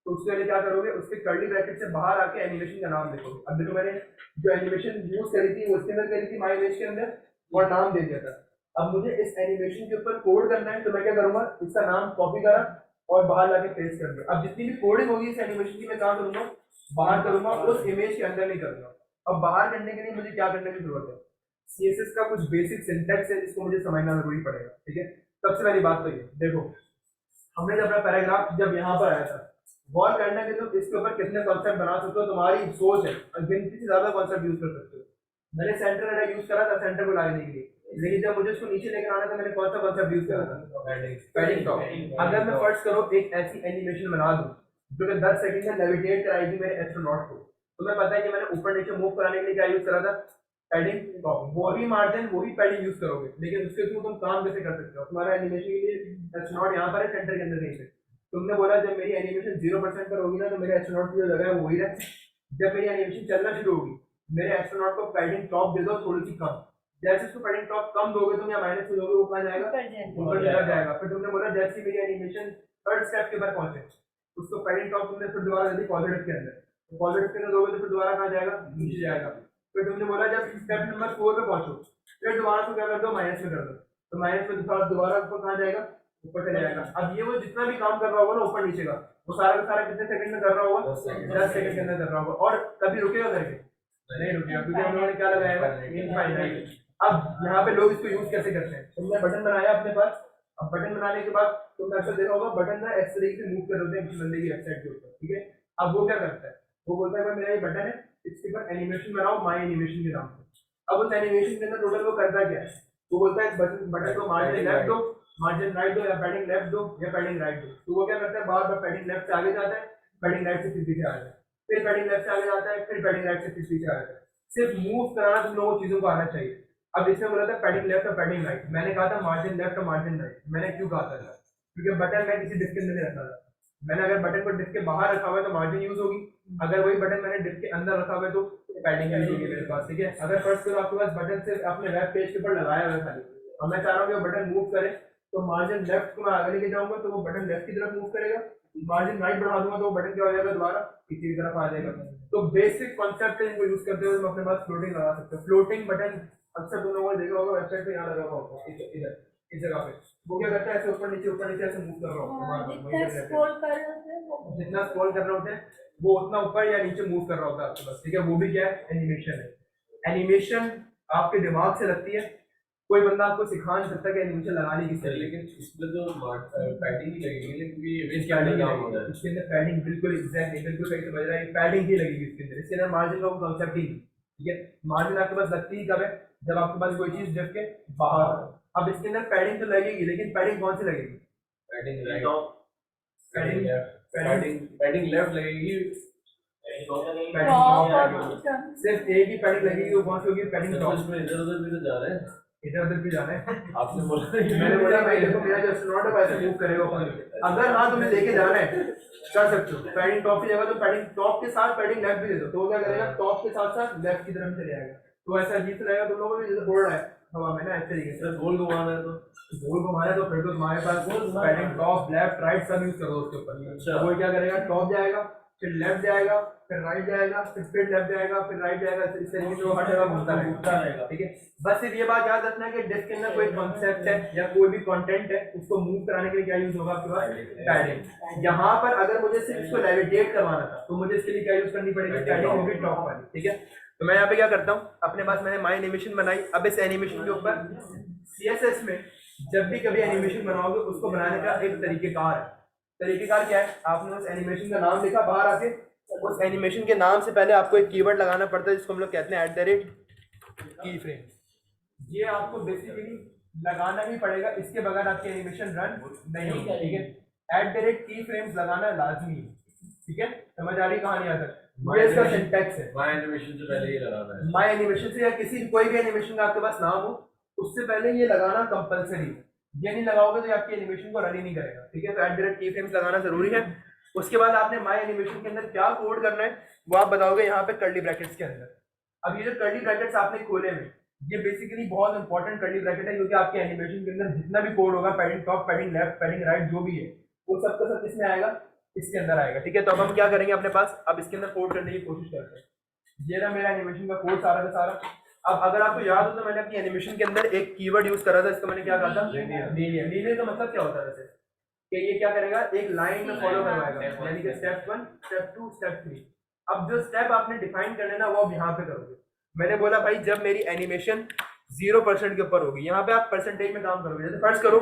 तो उसके लिए क्या करोगे, उसके कर्ली ब्रैकेट से बाहर आके एनिमेशन का नाम लिखोगे। अब देखो मैंने जो एनिमेशन यूज करी थी वो उसके अंदर करी थी माई इमेज के अंदर और नाम दे दिया था। अब मुझे इस एनिमेशन के ऊपर कोड करना है तो मैं क्या करूंगा, इसका नाम कॉपी करा और बाहर लाके पेस्ट कर दिया। अब जितनी भी कोडिंग होगी इस एनिमेशन की मैं कहाँ करूंगा, बाहर करूंगा, उस इमेज के अंदर नहीं करूंगा। अब बाहर करने के लिए मुझे क्या करने की जरूरत है, सीएसएस का कुछ बेसिक सिंटैक्स है जिसको मुझे समझना जरूरी पड़ेगा। ठीक है, सबसे पहली बात तो ये देखो, हमने जब अपना पैराग्राफ जब यहाँ पर आया था, गौर करना कि तुम इसके ऊपर कितने कॉन्सेप्ट बना सकते हो, तुम्हारी सोच है, गिनती से ज्यादा कॉन्सेप्ट यूज कर सकते हो। मैंने सेंटर डाटा यूज करा था सेंटर को लाने के लिए, लेकिन जब मुझे उसको नीचे लेकर आना था मैंने कौन सा कॉन्सेप्ट यूज करा था, पैडिंग टॉप। अगर मैं फर्स्ट करो एक ऐसी एनिमेशन बना दूं जो कि 10 सेकंड में नेविगेट कराएगी मेरे एस्ट्रोनॉट को, तो मैं पता है कि मैंने ऊपर नीचे मूव कराने के लिए क्या यूज करा था, पैडिंग टॉप। वही मार्जिन वही पैडिंग यूज करोगे, लेकिन उसके थ्रू तुम काम कैसे कर सकते हो। तुम्हारा एनिमेशन के लिए एस्ट्रोनॉट यहाँ पर है सेंटर के अंदर कहीं पे, तुमने बोला जब मेरी एनिमेशन 0% पर होगी ना तो मेरे एस्ट्रोनॉट की जो जगह है वो वही रहे। जब मेरी एनिमेशन चलना शुरू होगी मेरे एस्ट्रोनॉट को पैडिंग टॉप दे दो थोड़ी सी कम, जैसे उसको पैडिंग टॉप कम दोगे तुम या माइनस में दोगे वो कहाँ जाएगा, ऊपर चला जाएगा। फिर तुमने बोला जैसे मेरी एनिमेशन थर्ड स्टेप के ऊपर पहुंचे उसको पैडिंग टॉप तुमने फिर दोबारा दे दी पॉजिटिव के अंदर, तो पॉजिटिव के अंदर दोगे तो फिर दोबारा कहाँ जाएगा, नीचे जाएगा। फिर तुमने बोला जब स्टेप नंबर 4 पे पहुंचो फिर दोबारा को क्या कर दो, माइनस में कर दो, तो माइनस में दोबारा ऊपर कहाँ जाएगा, ऊपर चले जाएगा। अब ये वो जितना भी काम कर रहा होगा ना ऊपर नीचे का वो सारा का सारा कितने सेकंड में कर रहा होगा, 10 सेकंड के अंदर कर रहा होगा, और कभी रुकेगा करके नहीं रुकेगा, क्योंकि हम लोगों ने क्या लगाया है इनफाइनाइट। अब यहाँ पे लोग इसको यूज कैसे करते हैं, तुमने बटन बनाया अपने पास, अब बटन बनाने के बाद तुमने ऐसा देखा होगा बटन ना इस तरीके से मूव कर रहे होते हैं किसी बंदे की वेबसाइट के ऊपर। ठीक है, अब वो क्या करता है, वो बोलता है भाई मेरा ये बटन है इसके ऊपर एनिमेशन बनाओ माई एनिमेशन के नाम से। अब उस एनिमेशन के अंदर टोटल वो करता क्या है, वो बोलता है इस बटन को मार्जिन लेफ्ट दो, मार्जिन राइट दो, या पैडिंग लेफ्ट दो या पैडिंग राइट दो। तो वो क्या करता है बार बार पैडिंग लेफ्ट से आगे जाता है, पैडिंग राइट से फिर पीछे आ जाता है, फिर पैडिंग लेफ्ट से आगे जाता है, फिर पैडिंग राइट से फिर पीछे आ जाता है। सिर्फ मूव कराना तुम लोगों चीजों को आना चाहिए। अब इसमें बोला था पैडिंग लेफ्ट और पैडिंग राइट, मैंने कहा था मार्जिन लेफ्ट और मार्जिन राइट। मैंने क्यों कहा था, क्योंकि बटन मैं किसी डिस्क के अंदर नहीं रखा था। मैंने अगर बटन को डिस्क के बाहर रखा हुआ है तो मार्जिन यूज होगी, अगर वही बटन मैंने डिस्क के अंदर रखा हुआ है तो पैडिंग यूज होगी मेरे पास। ठीक है, अगर फर्स्ट करो आपके पास बटन से अपने वेब पेज के ऊपर लगाया हुआ है खाली, और मैं चाह रहा हूँ कि वो बटन मूव करे, तो मार्जिन लेफ्ट को मैं आगे लेके जाऊंगा तो वो बटन लेफ्ट की तरफ मूव करेगा, मार्जिन राइट बढ़ा दूंगा तो वो बटन क्या हो जाएगा दोबारा पीछे की तरफ आ जाएगा। तो बेसिक कॉन्सेप्ट है, इनको यूज करते हुए हम अपने पास फ्लोटिंग लगा सकते हैं। फ्लोटिंग बटन अक्सर तुम लोगों ने देखा होगा वेबसाइट पे यहाँ लगा हुआ होगा इधर इस जगह पे, वो क्या करता है ऐसे ऊपर नीचे ऐसे मूव कर रहा होगा, जितना स्क्रॉल कर रहे होते हैं वो उतना ऊपर या नीचे मूव कर रहा होता है आपके पास। ठीक है, वो भी क्या है, एनिमेशन है। एनिमेशन आपके दिमाग से लगती है, कोई बंदा आपको सिखा नहीं सकता कि एनिमेशन लगानी किस तरह, लेकिन इसमें तो पैडिंग ही लगेगी, लेकिन इमेज क्या लगेगी इसके अंदर, पैडिंग बिल्कुल एग्जैक्टली बिल्कुल सही समझ रहा है, पैडिंग ही लगेगी इसके अंदर। इसके अंदर मार्जिन का कॉन्सेप्ट ही नहीं। ठीक है, मार्जिन आपके पास लगती ही कब है, जब आपके पास कोई चीज जब के बाहर। अब इसके अंदर पैडिंग तो लगेगी, लेकिन पैडिंग कौन सी लगेगी, पैडिंग राइट, पैडिंग लेफ्ट लगेगी, सिर्फ एक ही पैडिंग लगेगी, वो कौन सी होगी, पैडिंग टॉप। में इधर उधर भी तो जा रहे हैं, इधर उधर भी जाना है आपने बोला मैंने बोला भाई देखो मेरा जो एस्ट्रोनॉट है वैसे मूव करेगा ऊपर। अगर हाँ तुम्हें लेके जाना है कर सकते हो, पैडिंग टॉप की जगह तो पैडिंग टॉप के साथ पैडिंग लेफ्ट भी दे दो, तो क्या करेगा टॉप के साथ साथ लेफ्ट की तरफ चले जाएगा। तो ऐसा अजीब से लगेगा तुम लोगों को भी जैसे उड़ रहा है हवा में ना, ऐसे तरीके से गोल घुमाना है, तो गोल घुमाना है तो फिर तो तुम्हारे पास पैडिंग टॉप लेफ्ट राइट सब यूज करो उसके ऊपर। अच्छा। वो क्या करेगा, टॉप जाएगा, फिर लेफ्ट जाएगा, फिर राइट जाएगा, फिर लेफ्ट जाएगा, फिर राइट जाएगा, इस तरीके से वो हर जगह घूमता रहेगा। ठीक है, बस सिर्फ ये बात याद रखना है कि डिस्क के अंदर कोई कॉन्सेप्ट है या कोई भी कंटेंट है, उसको मूव कराने के लिए क्या यूज होगा आपके पास? पैडिंग। यहाँ पर अगर मुझे सिर्फ इसको लेविटेट करवाना था तो मुझे इसके लिए क्या यूज करनी पड़ेगी? पैडिंग होगी टॉप वाली। ठीक है, तो मैं यहाँ पे क्या करता हूँ, अपने पास मैंने माई एनिमेशन बनाई। अब इस एनिमेशन के ऊपर CSS में जब भी कभी एनिमेशन बनाओगे उसको बनाने का एक तरीकेकार है। तरीकेकार क्या है? आपने उस एनिमेशन का नाम लिखा, बाहर आके उस एनिमेशन के नाम से पहले आपको एक कीवर्ड लगाना पड़ता है जिसको हम लोग कहते हैं @keyframe। ये आपको बेसिकली लगाना ही पड़ेगा, इसके बगैर आपकी एनिमेशन रन नहीं होगी। ठीक है, @keyframes लगाना लाजमी है। ठीक है, समझ आ रही कहानी? यहाँ तक ये इसका सिंटैक्स है। माय एनिमेशन से पहले ही लगाना है। माय एनिमेशन से या किसी कोई भी एनिमेशन का आपके पास नाम हो उससे पहले ये लगाना कंपलसरी है। ये नहीं लगाओगे तो आपकी एनिमेशन को रन ही नहीं करेगा। ठीक है, तो @keyframes लगाना जरूरी है। उसके बाद आपने माय एनिमेशन के अंदर क्या कोड करना है वो आप बताओगे यहाँ पे कर्ली ब्रैकेट्स के अंदर। अब ये जो कर्ली ब्रैकेट्स आपने खोले में, ये बेसिकली बहुत इंपॉर्टेंट कर्ली ब्रैकेट है क्योंकि आपके एनिमेशन के अंदर जितना भी कोड होगा, padding top, padding left, padding right, जो भी है वो सब का सब किसमें आएगा? इसके अंदर आएगा। ठीक है, तो अब हम क्या करेंगे अपने पास, अब इसके अंदर कोड करने की कोशिश करते हैं। ये रहा मेरा एनिमेशन का कोड सारा का सारा। अब अगर आपको याद हो तो मैंने अपनी एनिमेशन के अंदर एक कीवर्ड यूज करा था, इसको मैंने क्या कहा था? लीनियर। लीनियर का मतलब क्या होता है वैसे? कि ये क्या करेगा? एक लाइन में फॉलो करवाएगा, यानी कि स्टेप 1, स्टेप 2, स्टेप 3। अब जो स्टेप आपने डिफाइन करने ना वो अब यहाँ पे करोगे। मैंने बोला भाई जब मेरी एनिमेशन 0% के ऊपर होगी, यहाँ पे आप परसेंटेज में काम करोगे। जैसे फर्स्ट करो,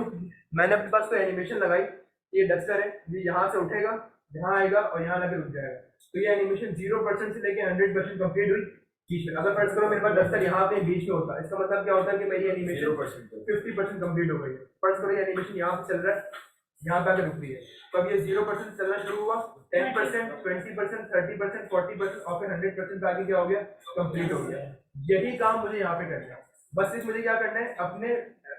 मैंने अपने पास कोई एनिमेशन लगाई, ये डस्टर है, ये यहाँ से उठेगा, यहाँ आएगा और यहाँ लगे रुक जाएगा। तो ये एनिमेशन 0% से लेके 100% कंप्लीट हुई। अगर फर्स्ट करो मेरे पास डस्टर यहाँ पे बीच में होता है, इसका मतलब क्या होता है कि मेरी एनिमेशन 50% कंप्लीट हो गई है। फर्स्ट करो ये एनिमेशन यहाँ से चल रहा है, यहाँ पे आके रुक रही है, तो अब ये 0% चलना शुरू हुआ, 10%, 20%, 30%, 40% और फिर 100% पे आगे क्या हो गया? कंप्लीट हो गया। यही काम मुझे यहाँ पे करना है। बस सिर्फ मुझे क्या करना है, अपने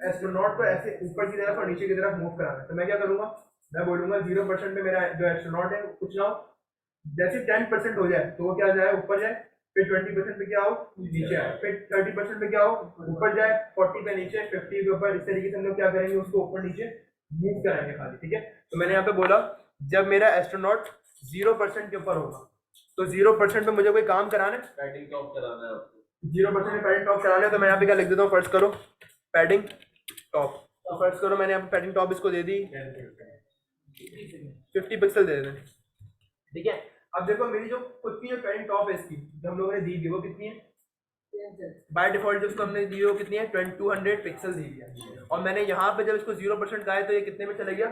एस्ट्रोनॉट को ऐसे ऊपर की तरफ और नीचे की तरफ मूव कराना है। तो मैं क्या करूंगा, मैं बोलूंगा 0% पे मेरा जो एस्ट्रोनॉट है कुछ ना हो, जैसे 10% हो जाए तो वो क्या जाए? ऊपर जाए, फिर 20% पे क्या हो? नीचे आए, फिर 30% पे क्या हो? ऊपर जाए, 40 पे नीचे, 50 के ऊपर। इस तरीके से हम लोग क्या करेंगे, उसको ऊपर नीचे मूव कराएंगे खाली। ठीक है, तो मैंने यहाँ पे बोला जब मेरा एस्ट्रोनॉट 0% के ऊपर होगा तो 0% पे मुझे कोई काम कराना है, पैडिंग टॉप कराना है आपको। 0% में पैडिंग टॉप कराना है। तो मैं यहाँ पे क्या लिख देता हूँ, फर्स्ट करो पैडिंग टॉप। तो फर्स्ट करो मैंने यहाँ पे पैडिंग टॉप इसको दे दी 50 पिक्सल दे देते। ठीक है, अब देखो मेरी जो खुद की जो पैडिंग टॉप है इसकी जो हम लोगों ने दी थी वो कितनी है? बाय डिफॉल्ट जो उसको हमने दी वो कितनी है? 200 पिक्सल दी है। और मैंने यहाँ पे जब इसको 0% का है तो ये कितने में चला गया?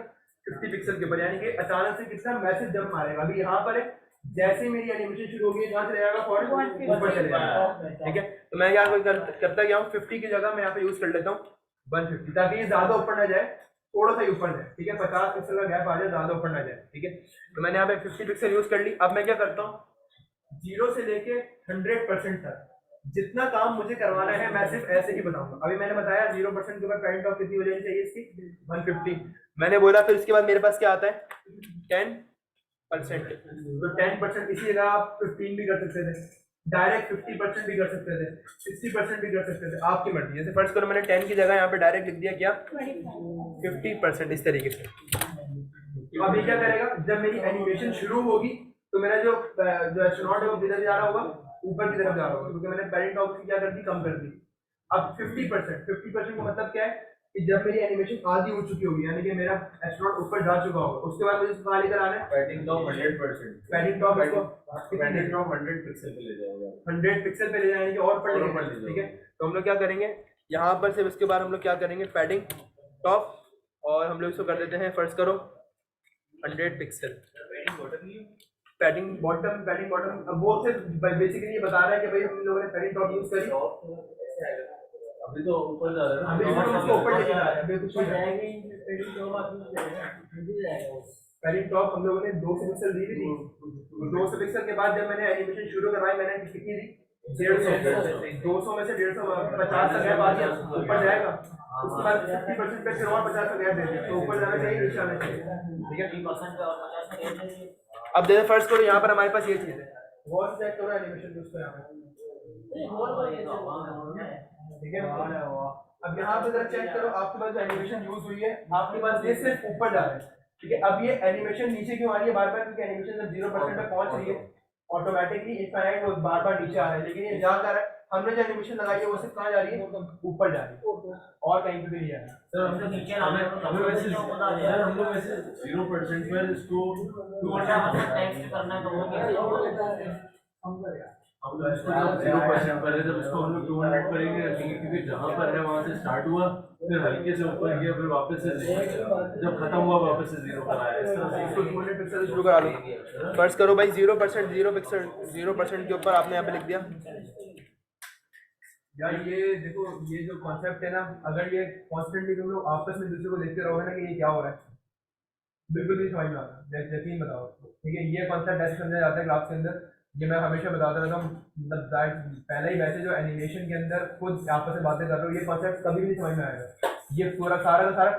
50 पिक्सल के ऊपर, यानी कि अचानक से कितना मैसेज जंप मारेगा। अभी यहाँ पर है, जैसे मेरी एनिमेशन शुरू होगी यहाँ चले जाएगा फॉरन ऊपर चले जाएगा। ठीक है, तो मैं यहाँ करता क्या हूँ, 50 की जगह मैं यहाँ पे यूज कर लेता हूँ 150, ताकि ये ज्यादा ऊपर ना जाए, थोड़ा सा ही ऊपर जाए। ठीक है, 50 पिक्सल का गैप आ जाए, ज्यादा ऊपर ना जाए। ठीक है, तो मैंने यहाँ पे 50 पिक्सल यूज कर ली। अब मैं क्या करता हूँ, 0 से लेके 100% तक जितना काम मुझे करवाना है मैं सिर्फ ऐसे ही बताऊंगा। अभी मैंने बताया 0% के ऊपर पैडिंग टॉप कितनी हो जानी चाहिए इसकी? 150 मैंने बोला। फिर उसके बाद मेरे पास क्या आता है? 10%। तो 10% इसी जगह आप 15 भी कर सकते थे, डायरेक्ट 50% भी कर सकते थे, 60% भी कर सकते थे, आपकी मर्जी। जैसे फर्स्ट करो मैंने 10 की जगह यहाँ पे डायरेक्ट लिख दिया क्या? 50%, इस तरीके से। तो अभी क्या करेगा, जब मेरी एनिमेशन शुरू होगी तो मेरा जो एस्ट्रोनॉट है वो किधर जा रहा होगा? ऊपर की तरफ जा रहा होगा, क्योंकि मैंने पैडिंग टॉप की क्या कर दी? कम कर दी। अब 50% का मतलब क्या है कि जब मेरी एनिमेशन आधी हो चुकी होगी, यानी कि मेरा एस्ट्रोनॉट ऊपर जा चुका होगा, उसके बाद मुझे इसको कहाँ लेकर आना है? Padding top 100%। पैडिंग टॉप इसको पैडिंग टॉप 100 पिक्सल पे ले जाओगे, 100 पिक्सल पे ले जाएंगे और ऊपर ले जाएंगे। ठीक है, तो हम लोग क्या करेंगे यहाँ पर से, इसके बाद हम लोग क्या करेंगे, पैडिंग टॉप और हम लोग इसको कर देते हैं, फर्स्ट करो 100 पिक्सल। पैडिंग बॉटम अब वो सिर्फ बेसिकली ये बता रहा है कि भाई हम लोगों ने पैडिंग टॉप यूज करी। अभी तो ऊपर जा रहा है, अभी हम उसको ऊपर लेके जा रहे हैं, अभी कुछ नहीं जाएंगे। पैडिंग टॉप हम लोगों ने 200 पिक्सल दी थी। 200 पिक्सल के बाद जब मैंने एनिमेशन शुरू करवाई, मैंने कितनी दी? 150। 200 में से 150 50 का गैप आ गया, ऊपर जाएगा। उसके बाद 50% पे फिर और 50 का गैप दे दिया, तो ऊपर जाना चाहिए, नीचे आना चाहिए। ठीक है, अब जैसे फर्स्ट करो यहाँ पर हमारे पास ये चीज है, वॉल चेक करो एनिमेशन को, उसको यहाँ पे। ठीक है, अब यहाँ पे जरा चेक करो, आपके पास जो एनिमेशन यूज हुई है, आपके पास ये सिर्फ ऊपर जा रहा है, ठीक है। अब ये एनिमेशन नीचे क्यों आ रही है बार बार, क्योंकि एनिमेशन जब 0% पे पहुंच रही है ऑटोमेटिकली इनफाइनाइट वो बार बार नीचे आ रहा है, लेकिन ये जा रहा है, हमने जो एनिमेशन लगाई है वो सिर्फ कहाँ जा रही है, ऊपर जा रही है और कहीं पे भी नहीं आ रहा। सर हमने नीचे हमें वैसे सर हम लोग वैसे 0% पर इसको 200 टेक्स्ट करना है तो वो क्या हम लोग इसको जब 0% पर है जब इसको हम लोग 200 पर ही रखेंगे, क्योंकि जहाँ पर है वहाँ से स्टार्ट हुआ, फिर हल्के से ऊपर गया, फिर वापस से जब खत्म हुआ वापस से 0 पर आया। इस तरह से इसको 200 पिक्सल शुरू करा दो। फर्ज करो भाई 0% 0% के ऊपर आपने यहाँ पे लिख दिया। यार ये देखो, ये जो कॉन्सेप्ट है ना, अगर ये कॉन्स्टेंटली तुम लोग आपस में दूसरे को देखते रहोगे ना कि ये क्या हो रहा है, बिल्कुल नहीं समझ में आता। यकीन बताओ, ठीक है। ये कॉन्सेप्ट ऐसे समझा जाता है क्लास के अंदर, ये मैं हमेशा बताता रहता हूँ, मतलब पहले ही वैसे जो एनिमेशन के अंदर खुद आपस में बातें कर रहे हो, ये कॉन्सेप्ट कभी भी नहीं समझ में आएगा। ये पूरा सारा का सारा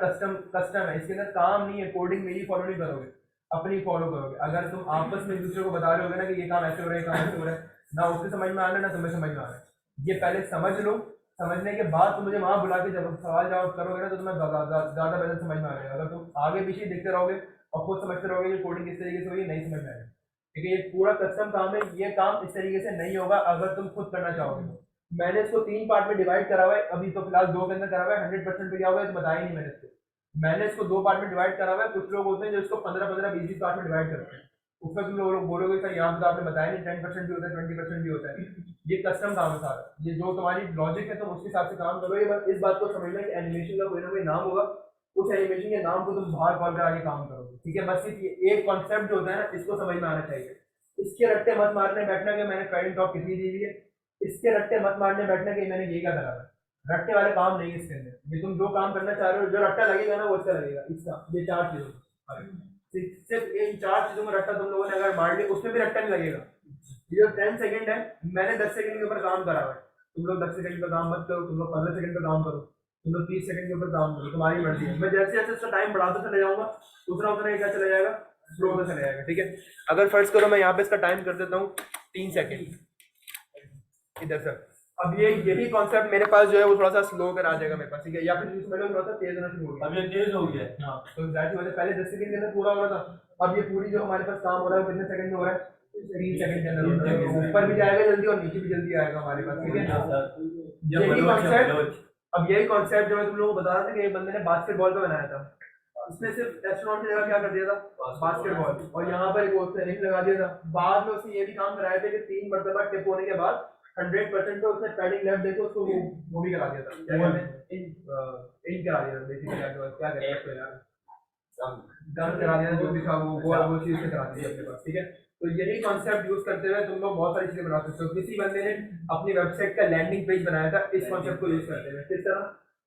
कस्टम है, इसके अंदर काम नहीं है, कोडिंग मेरी फॉलो नहीं करोगे, अपनी फॉलो करोगे। अगर तुम आपस में एक दूसरे को बता रहे होगे ना कि ये काम ऐसे हो रहा है, काम ऐसे हो रहा है, ना उससे समझ में आना ना तुम्हें समझ में आना है। ये पहले समझ लो, समझने के बाद तुम मुझे वहां बुला के जब सवाल जवाब करोगे ना तो तुम्हें ज्यादा बेहतर समझ में आएगा। अगर तुम आगे पीछे देखते रहोगे और खुद समझते रहोगे कि कोडिंग किस तरीके से होगी, नहीं समझ में आएगा। ठीक है, ये पूरा कस्टम काम है, ये काम इस तरीके से नहीं होगा अगर तुम खुद करना चाहोगे। मैंने इसको 3 पार्ट में डिवाइड करा हुआ है, अभी तो फिलहाल 2 के अंदर करा हुआ है। 100% पे क्या हुआ है तो बताया नहीं मैंने इसको 2 पार्ट में डिवाइड करा हुआ है। कुछ लोग होते हैं जो इसको 15-15, 20 पार्ट में डिवाइड करते हैं, उसमें तुम लोग बोलोगे सर यहाँ पे तो आपने बताया नहीं, 10% भी होता है, 20% भी होता है। ये कस्टम काम है सारा, ये जो तुम्हारी लॉजिक है तुम उसके हिसाब से काम करो। ये बस इस बात को समझना कि एनिमेशन का कोई ना कोई नाम होगा, उस एनिमेशन के नाम को तुम बाहर कॉल करा के काम करोगे। ठीक है, बस सिर्फ ये एक कॉन्सेप्ट जो होता है ना, इसको समझ में आना चाहिए। इसके रट्टे मत मारने बैठना कि मैंने पेरेंट टॉप कितनी दी हुई है, इसके रट्टे मत मारने बैठना कि मैंने ये क्या करा है। रट्टे वाले काम नहीं है इसके अंदर। ये तुम जो काम करना चाह रहे हो, जो रट्टा लगेगा ना वो इसका लगेगा, इसका। ये 4 चीजों, सिर्फ इन 4 चीजों में रट्टा तुम लोगों ने अगर मार लिया, उसमें भी रट्टा नहीं लगेगा। ये जो 10 सेकंड है, मैंने 10 सेकंड के ऊपर काम करा हुआ है। तुम लोग 10 सेकंड पर काम मत करो, तुम लोग 15 सेकंड पर काम करो, तुम लोग 30 सेकंड के ऊपर काम करो, तुम्हारी मर्जी है। मैं जैसे जैसे इसका टाइम बढ़ाता चले जाऊंगा, उतना ये क्या चला जाएगा, स्लो होता चला जाएगा। ठीक है, अगर फर्ज करो मैं यहाँ पे इसका टाइम कर देता हूँ 3 सेकंड इधर से। अब यही कॉन्सेप्ट मेरे पास जो है वो थोड़ा सा स्लो कर आ जाएगा मेरे पास, ठीक है, या फिर थोड़ा सा तेज होना शुरू हो गया। अब ये तेज हो गया। हाँ, तो जाहिर बात है पहले 10 सेकंड के अंदर पूरा हो रहा था, अब ये पूरी जो हमारे पास काम हो रहा है कितने सेकंड में हो रहा है, 3 सेकंड के अंदर हो रहा है। ऊपर भी जाएगा जल्दी और नीचे भी जल्दी आएगा हमारे पास। ठीक है, यही कॉन्सेप्ट, अब यही कॉन्सेप्ट जो मैं तुम लोगों को बता रहा था कि एक बंदे ने बास्केटबॉल का बनाया था, उसने सिर्फ एस्ट्रोनॉट की जगह क्या कर दिया था, बास्केटबॉल, और यहाँ पर एक रिंग लगा दिया था। बाद में उसने ये भी काम कराया था कि 3 मरतबा टिप होने के बाद 100% तो उसने पैडिंग लेफ्ट देखो उसको वो भी करा दिया था, क्या कहते हैं, इन करा दिया था बेसिकली, क्या कहते हैं यार, डन करा दिया, जो भी था वो चीज से करा दी अपने पास। ठीक है, तो यही कॉन्सेप्ट यूज करते हुए तुम लोग बहुत सारी चीजें बना सकते हो। किसी बंदे ने अपनी वेबसाइट का लैंडिंग पेज बनाया था इस कॉन्सेप्ट को यूज करते हुए। किस तरह,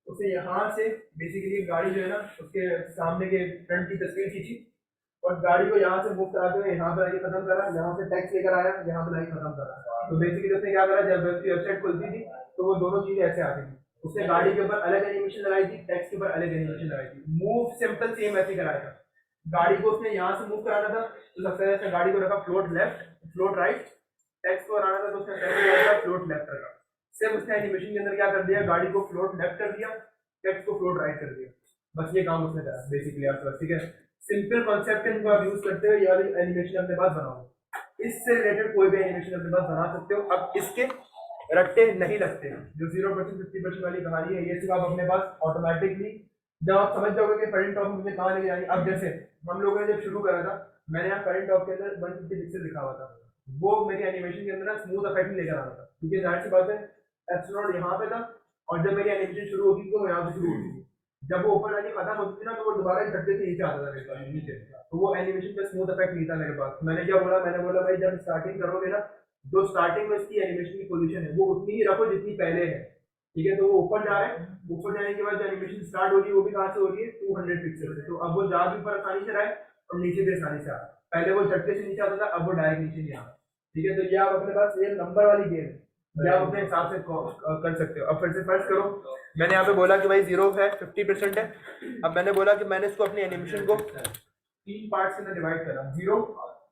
उसे यहाँ से बेसिकली गाड़ी जो है ना उसके सामने के फ्रंट की तस्वीर खींची और गाड़ी को यहाँ से मूव कराते हुए यहाँ पर आके खत्म करा, यहाँ से टैक्स लेकर आया, यहाँ पर आके खत्म करा। तो बेसिकली उसने क्या करा, जब वेबसाइट खुलती थी तो वो दोनों चीजें ऐसे आती थी। उसने गाड़ी के ऊपर अलग एनिमेशन लगाई थी, टैक्स के ऊपर अलग एनिमेशन लगाई थी। मूव सिंपल सेम ऐसे कराया था। गाड़ी को उसने यहाँ से मूव कराना था तो सबसे पहले गाड़ी को रखा float left, float right. Tax को बनाना था तो उसने फ्लोट लेफ्ट रखा। सिर्फ उसने एनिमेशन के अंदर क्या कर दिया, गाड़ी को फ्लोट लेफ्ट कर दिया, टेक्स्ट को फ्लोट राइट कर दिया, बस ये काम उसने करा बेसिकली आपके पास। ठीक है, सिंपल कॉन्सेप्ट इनको आप यूज करते हो, ये वाली एनिमेशन अपने पास बनाओ। इससे रिलेटेड कोई भी एनिमेशन अपने पास बना सकते हो। अब इसके रट्टे नहीं लगते, जो 0% 50% वाली कहानी है, ये सिर्फ आप अपने पास ऑटोमेटिकली जब आप समझ जाओगे कि करंट टॉप मुझे कहाँ लेके जानी। अब जैसे हम लोगों ने जब शुरू करा था, मैंने यहाँ करंट टॉप के अंदर 150 पिक्सल लिखा हुआ था, वो मेरी एनिमेशन के अंदर स्मूथ इफेक्ट नहीं लेकर आ रहा था, क्योंकि जाहिर सी बात है एस्ट्रोनॉट यहाँ पे था और जब मेरी एनिमेशन शुरू होती थी तो यहाँ से शुरू होती थी। जब वो ऊपर जाके खत्म होती थी ना तो वो दोबारा झटके से नीचे आता था मेरे पास नीचे, तो वो एनिमेशन का स्मूथ इफेक्ट नहीं था मेरे पास। मैंने क्या बोला, मैंने बोला भाई जब स्टार्टिंग करोगे ना, जो स्टार्टिंग में इसकी एनिमेशन की पोजीशन है वो उतनी ही रखो जितनी पहले है। ठीक है, तो वो ऊपर जा रहे हैं, ऊपर जाने के बाद जो एनिमेशन स्टार्ट हो रही है वो भी कहाँ से हो रही है, 200 पिक्सल से। तो अब वो जा भी ऊपर आसानी से रहा है और नीचे भी आसानी से आ रहा है। पहले वो झटके से नीचे आता था, अब वो डायरेक्ट नीचे नहीं आ रहा। ठीक है, तो ये आप अपने पास ये नंबर वाली गेम है, ये आप अपने हिसाब से कर सकते हो। अब फिर से फर्स्ट करो, मैंने यहाँ पे बोला कि भाई 0 है, 50% है। अब मैंने बोला कि मैंने इसको अपनी एनिमेशन को 3 पार्ट्स में डिवाइड करा, 0,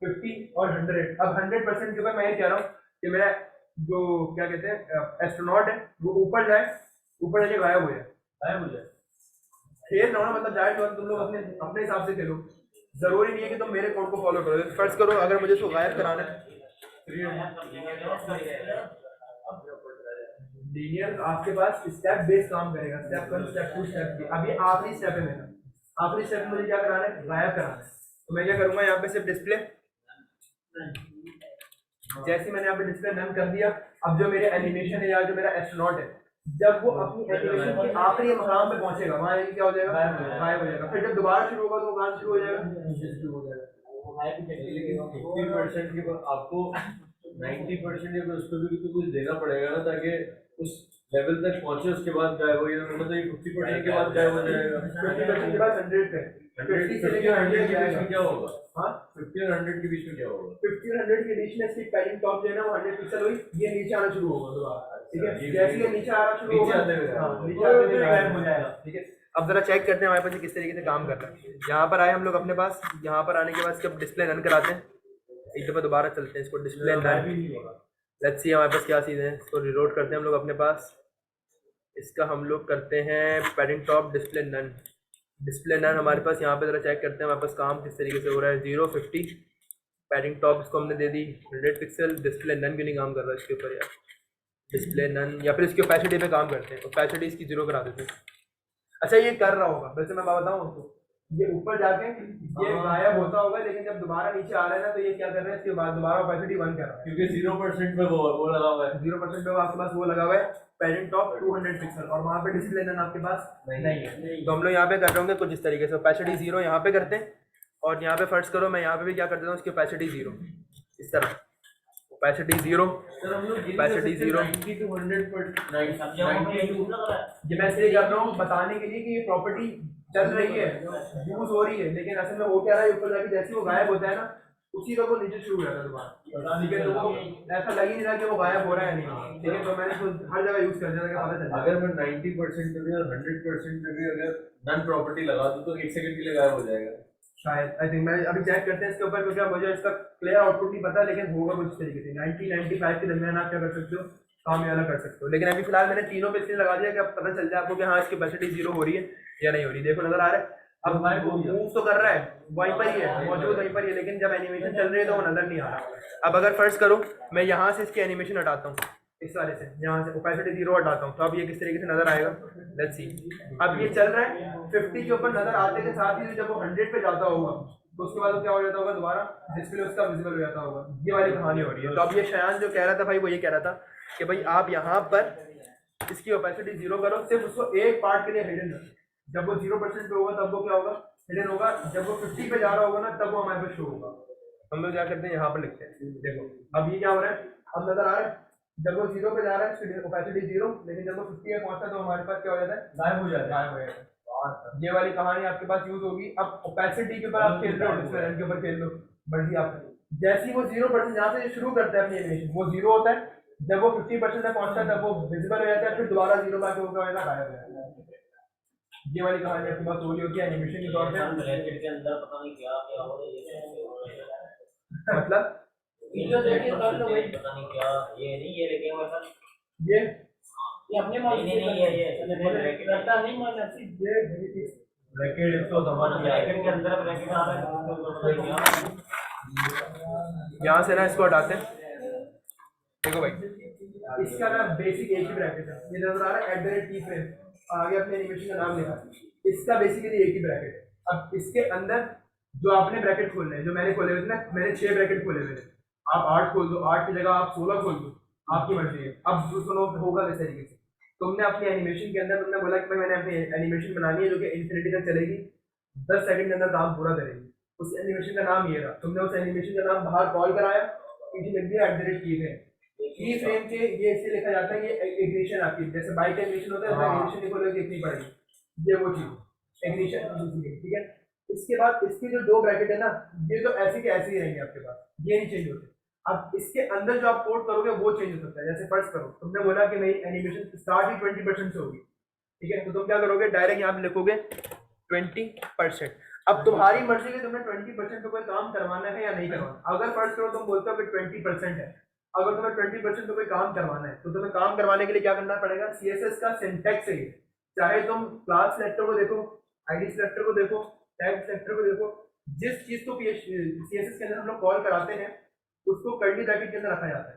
50 और 100। अब 100% के ऊपर मैं ये कह रहा हूँ कि मैं जो क्या कहते हैं एस्ट्रोनॉट है वो ऊपर जाए, ऊपर जाके गायब हो जाए, खेल रहा हूँ ना, मतलब जाए तो तुम लोग अपने हिसाब से खेलो। जरूरी नहीं है कि तुम मेरे कोड को फॉलो करो। फर्ज करो अगर मुझे इसको गायब कराना है, लीनियर आपके पास स्टेप बेस्ड काम करेगा, स्टेप 1 स्टेप 2 स्टेप 3। अभी आखिरी स्टेप है मेरा, आखिरी स्टेप मुझे क्या कराना है, गायब कराना है। तो मैं क्या करूंगा, यहाँ पे सिर्फ डिस्प्ले, जैसे मैंने यहाँ पे डिस्प्ले नन कर दिया, अब जो मेरे एनिमेशन है या जो मेरा एस्ट्रोनॉट है, जब वो अपनी एनिमेशन के आखिरी मकाम पे पहुंचेगा वहाँ ये क्या हो जाएगा, गायब हो जाएगा। फिर जब दोबारा शुरू होगा तो वो काम शुरू हो जाएगा, शुरू हो जाएगा। 50% के बाद आपको 90% या उसको भी तो कुछ देना पड़ेगा ना, ताकि उस लेवल तक पहुंचे, उसके बाद गायब हो जाएगा। मतलब ये 50% के बाद गायब हो जाएगा, 50% के बाद 100 पे, 50 से लेकर 100 के बीच में क्या होगा? हाँ 50 और 100 के बीच में क्या होगा? 50 और 100 के बीच में इसकी पैडिंग टॉप जो है ना वो 100 पिक्सल हुई, ये नीचे आना शुरू होगा दोबारा, ठीक है। जैसे ये नीचे आना शुरू होगा, नीचे आते हुए गायब हो जाएगा, ठीक है। अब जरा चेक करते हैं हमारे पास किस तरीके से काम कर रहा है। यहाँ पर आए हम लोग अपने पास, यहाँ पर आने के बाद इसका डिस्प्ले रन कराते हैं, एक दफ़ा दोबारा चलते हैं इसको, डिस्प्ले रन, लेट्स सी हमारे पास क्या चीज़ है। इसको रिलोड करते हैं हम लोग अपने पास, इसका हम लोग करते हैं padding top display none, display none हमारे पास। यहाँ पे ज़रा चेक करते हैं हमारे पास काम किस तरीके से हो रहा है। 050 पैडिंग टॉप इसको हमने दे दी 100 पिक्सल, डिस्प्ले नन क्यों नहीं काम कर रहा है इसके ऊपर यार, डिस्प्ले नन, या फिर इसकी ओपेसिटी पे काम करते हैं, ओपेसिटी इसकी 0 करा देते हैं। अच्छा ये कर रहा होगा, वैसे मैं बताऊँ आपको, ये ऊपर जाके ये गायब होता होगा, लेकिन जब दोबारा नीचे आ रहा है ना तो ये क्या कर रहा है, इसके बाद दोबारा ओपेसिटी 1 कर रहा है, क्योंकि 0% पे वो लगा हुआ है, 0% पे आपके पास वो लगा हुआ है पैडिंग टॉप 200 पिक्सल, और वहाँ पे डिस्प्ले नन आपके पास नहीं है। तो हम लोग यहाँ पे कर रहे होंगे कुछ इस तरीके से, ओपेसिटी 0 यहाँ पे करते हैं, और यहाँ पे फर्स्ट करो मैं यहाँ पे भी क्या कर देता हूँ, उसकी ओपेसिटी 0 इस तरह, ओपेसिटी 0, ओपेसिटी 0, 90 to 100 ये मैं इसलिए कर रहा हूँ बताने के लिए कि ये प्रॉपर्टी चल रही है, यूज हो रही है, लेकिन असल में हो क्या रहा है, ऊपर जाके जैसे वो गायब होता है ना उसी का वो नीचे शुरू हो जाता है दोबारा, ठीक है। तो वो ऐसा लग ही नहीं रहा कि वो गायब हो रहा है नहीं, ठीक है। तो मैंने इसको हर जगह यूज कर दिया था, पता चल। अगर मैं 90% पे भी और 100% पे भी अगर नन प्रॉपर्टी लगा दूं तो 1 सेकंड के लिए गायब हो जाएगा शायद, आई थिंक। मैं अभी चेक करते हैं इसके ऊपर, क्योंकि मुझे इसका क्लियर आउटपुट नहीं पता, लेकिन होगा कुछ तरीके से 90-95 के दरमियान आप क्या कर सकते हो, काम ये वाला कर सकते हो। लेकिन अभी फिलहाल मैंने तीनों पे इसलिए लगा दिया कि अब पता चल जाए आपको कि हाँ इसकी कैपेसिटी 0 हो रही है या नहीं हो रही। देखो नजर आ रहा है, अब मूव तो कर रहा है, वहीं पर ही है, मौजूद वहीं पर ही है, लेकिन जब एनिमेशन चल रही है तो वो नजर नहीं आ रहा। अब अगर फर्स्ट करो मैं यहाँ से इसकी एनिमेशन हटाता हूँ, इस वाले से यहाँ से ओपेसिटी 0 हटाता हूँ, तो अब ये किस तरीके से नजर आएगा, लेट्स सी। अब ये चल रहा है 50 के ऊपर नजर आते के साथ ही जब वो 100 पे जाता होगा तो उसके बाद क्या हो जाता होगा, दोबारा डिस्प्ले उसका विजिबल हो जाता होगा। ये वाली कहानी हो रही है। तो अब ये शयान जो कह रहा था भाई, वो ये कह रहा था कि भाई आप यहाँ पर इसकी ओपेसिटी 0 करो, सिर्फ उसको एक पार्ट के लिए हिडन रखो। जब वो 0% पे होगा तब वो क्या होगा, हिडन होगा। जब वो 50 पे जा रहा होगा ना तब वो हमारे पास शो होगा। हम लोग क्या करते हैं, यहाँ पर लिखते हैं, देखो अब ये क्या हो रहा है, अब नजर आ रहा है, जब वो 0 पे जा रहा है ओपेसिटी 0, लेकिन जब वो 50 पे पहुंचता है तो हमारे पास क्या हो जाता है, गायब हो जाता है, गायब हो जाता है। ये वाली कहानी आपके पास यूज होगी। अब ओपेसिटी के ऊपर आप खेल रहे हो, डिस्प्ले के ऊपर खेल लो, मर्जी आप। जैसे ही वो 0% यहाँ से शुरू करता है अपनी एनिमेशन, वो 0 होता है, जब वो 50% तक पहुंचता है तब वो विजिबल हो जाता है, फिर दोबारा 0 पे आके वो क्या होगा, गायब हो जाता है। ये वाली कहानी आपके पास होगी होती है एनिमेशन के तौर पे। ब्रैकेट के अंदर पता नहीं क्या क्या हो रहा है, ये कैसे हो रहा है, मतलब वीडियो देखिए कर लो भाई, पता नहीं क्या, ये नहीं ये लेके हुआ सर, ये अपने माउस नहीं नहीं ये ब्रैकेट करता नहीं मन ऐसी ये ब्रैकेट इसको दबाना ब्रैकेट के अंदर ब्रैकेट आ रहा है, यहाँ से ना इसको हटाते हैं। देखो भाई इसका ना बेसिक एक ही ब्रैकेट है, ये नजर आ रहा है @t फ्रेम, आगे अपने एनिमेशन का नाम लिखा, इसका बेसिकली एक ही ब्रैकेट है। अब इसके अंदर जो आपने ब्रैकेट खोलने हैं, जो मैंने खोले हुए थे ना, मैंने 6 ब्रैकेट खोले हुए थे, आप 8 खोल दो, 8 की जगह आप 16 खोल दो, आपकी मर्जी है। अब सुनो होगा इस तरीके से, तुमने अपने एनिमेशन के अंदर तुमने बोला कि भाई मैंने अपनी एनिमेशन बनानी है जो कि इन्फिनिटी तक चलेगी, 10 सेकंड के अंदर काम पूरा करेगी। उस एनिमेशन का नाम ये रहा, तुमने उस एनिमेशन का नाम बाहर कॉल कराया, पीछे लिख दिया की फ्रेम के, ये इससे लिखा जाता है ये इग्निशन आपकी, जैसे बाइक एग्निशन होता है इग्निशन लिखोगे कितनी पड़ेगी, ये वो चीज इग्निशन, ठीक है। इसके बाद इसके जो 2 ब्रैकेट है ना, ये तो ऐसे के ऐसे ही रहेंगे आपके पास, ये नहीं चेंज होते। अब इसके अंदर जो आप कोड करोगे वो चेंज हो सकता है। जैसे फर्स्ट करो, तुमने बोला कि नहीं एनिमेशन स्टार्ट ही 20% से होगी, ठीक है, तो तुम क्या करोगे, डायरेक्ट यहाँ पे लिखोगे 20%। अब तुम्हारी मर्जी कि तुमने 20% पे कोई काम करवाना है या नहीं करवाना। अगर फर्स्ट करो तुम बोलते हो कि 20% है, अगर तुम्हें 20% पे कोई काम करवाना है तो तुम्हें काम करवाने के लिए क्या करना पड़ेगा, CSS का सिंटैक्स है, चाहे तुम क्लास सेलेक्टर को देखो, आईडी सेलेक्टर को देखो, टैग सेलेक्टर को देखो, जिस चीज को CSS के अंदर हम लोग कॉल कराते हैं उसको कर्ली ब्रैकेट के अंदर रखा जाता है।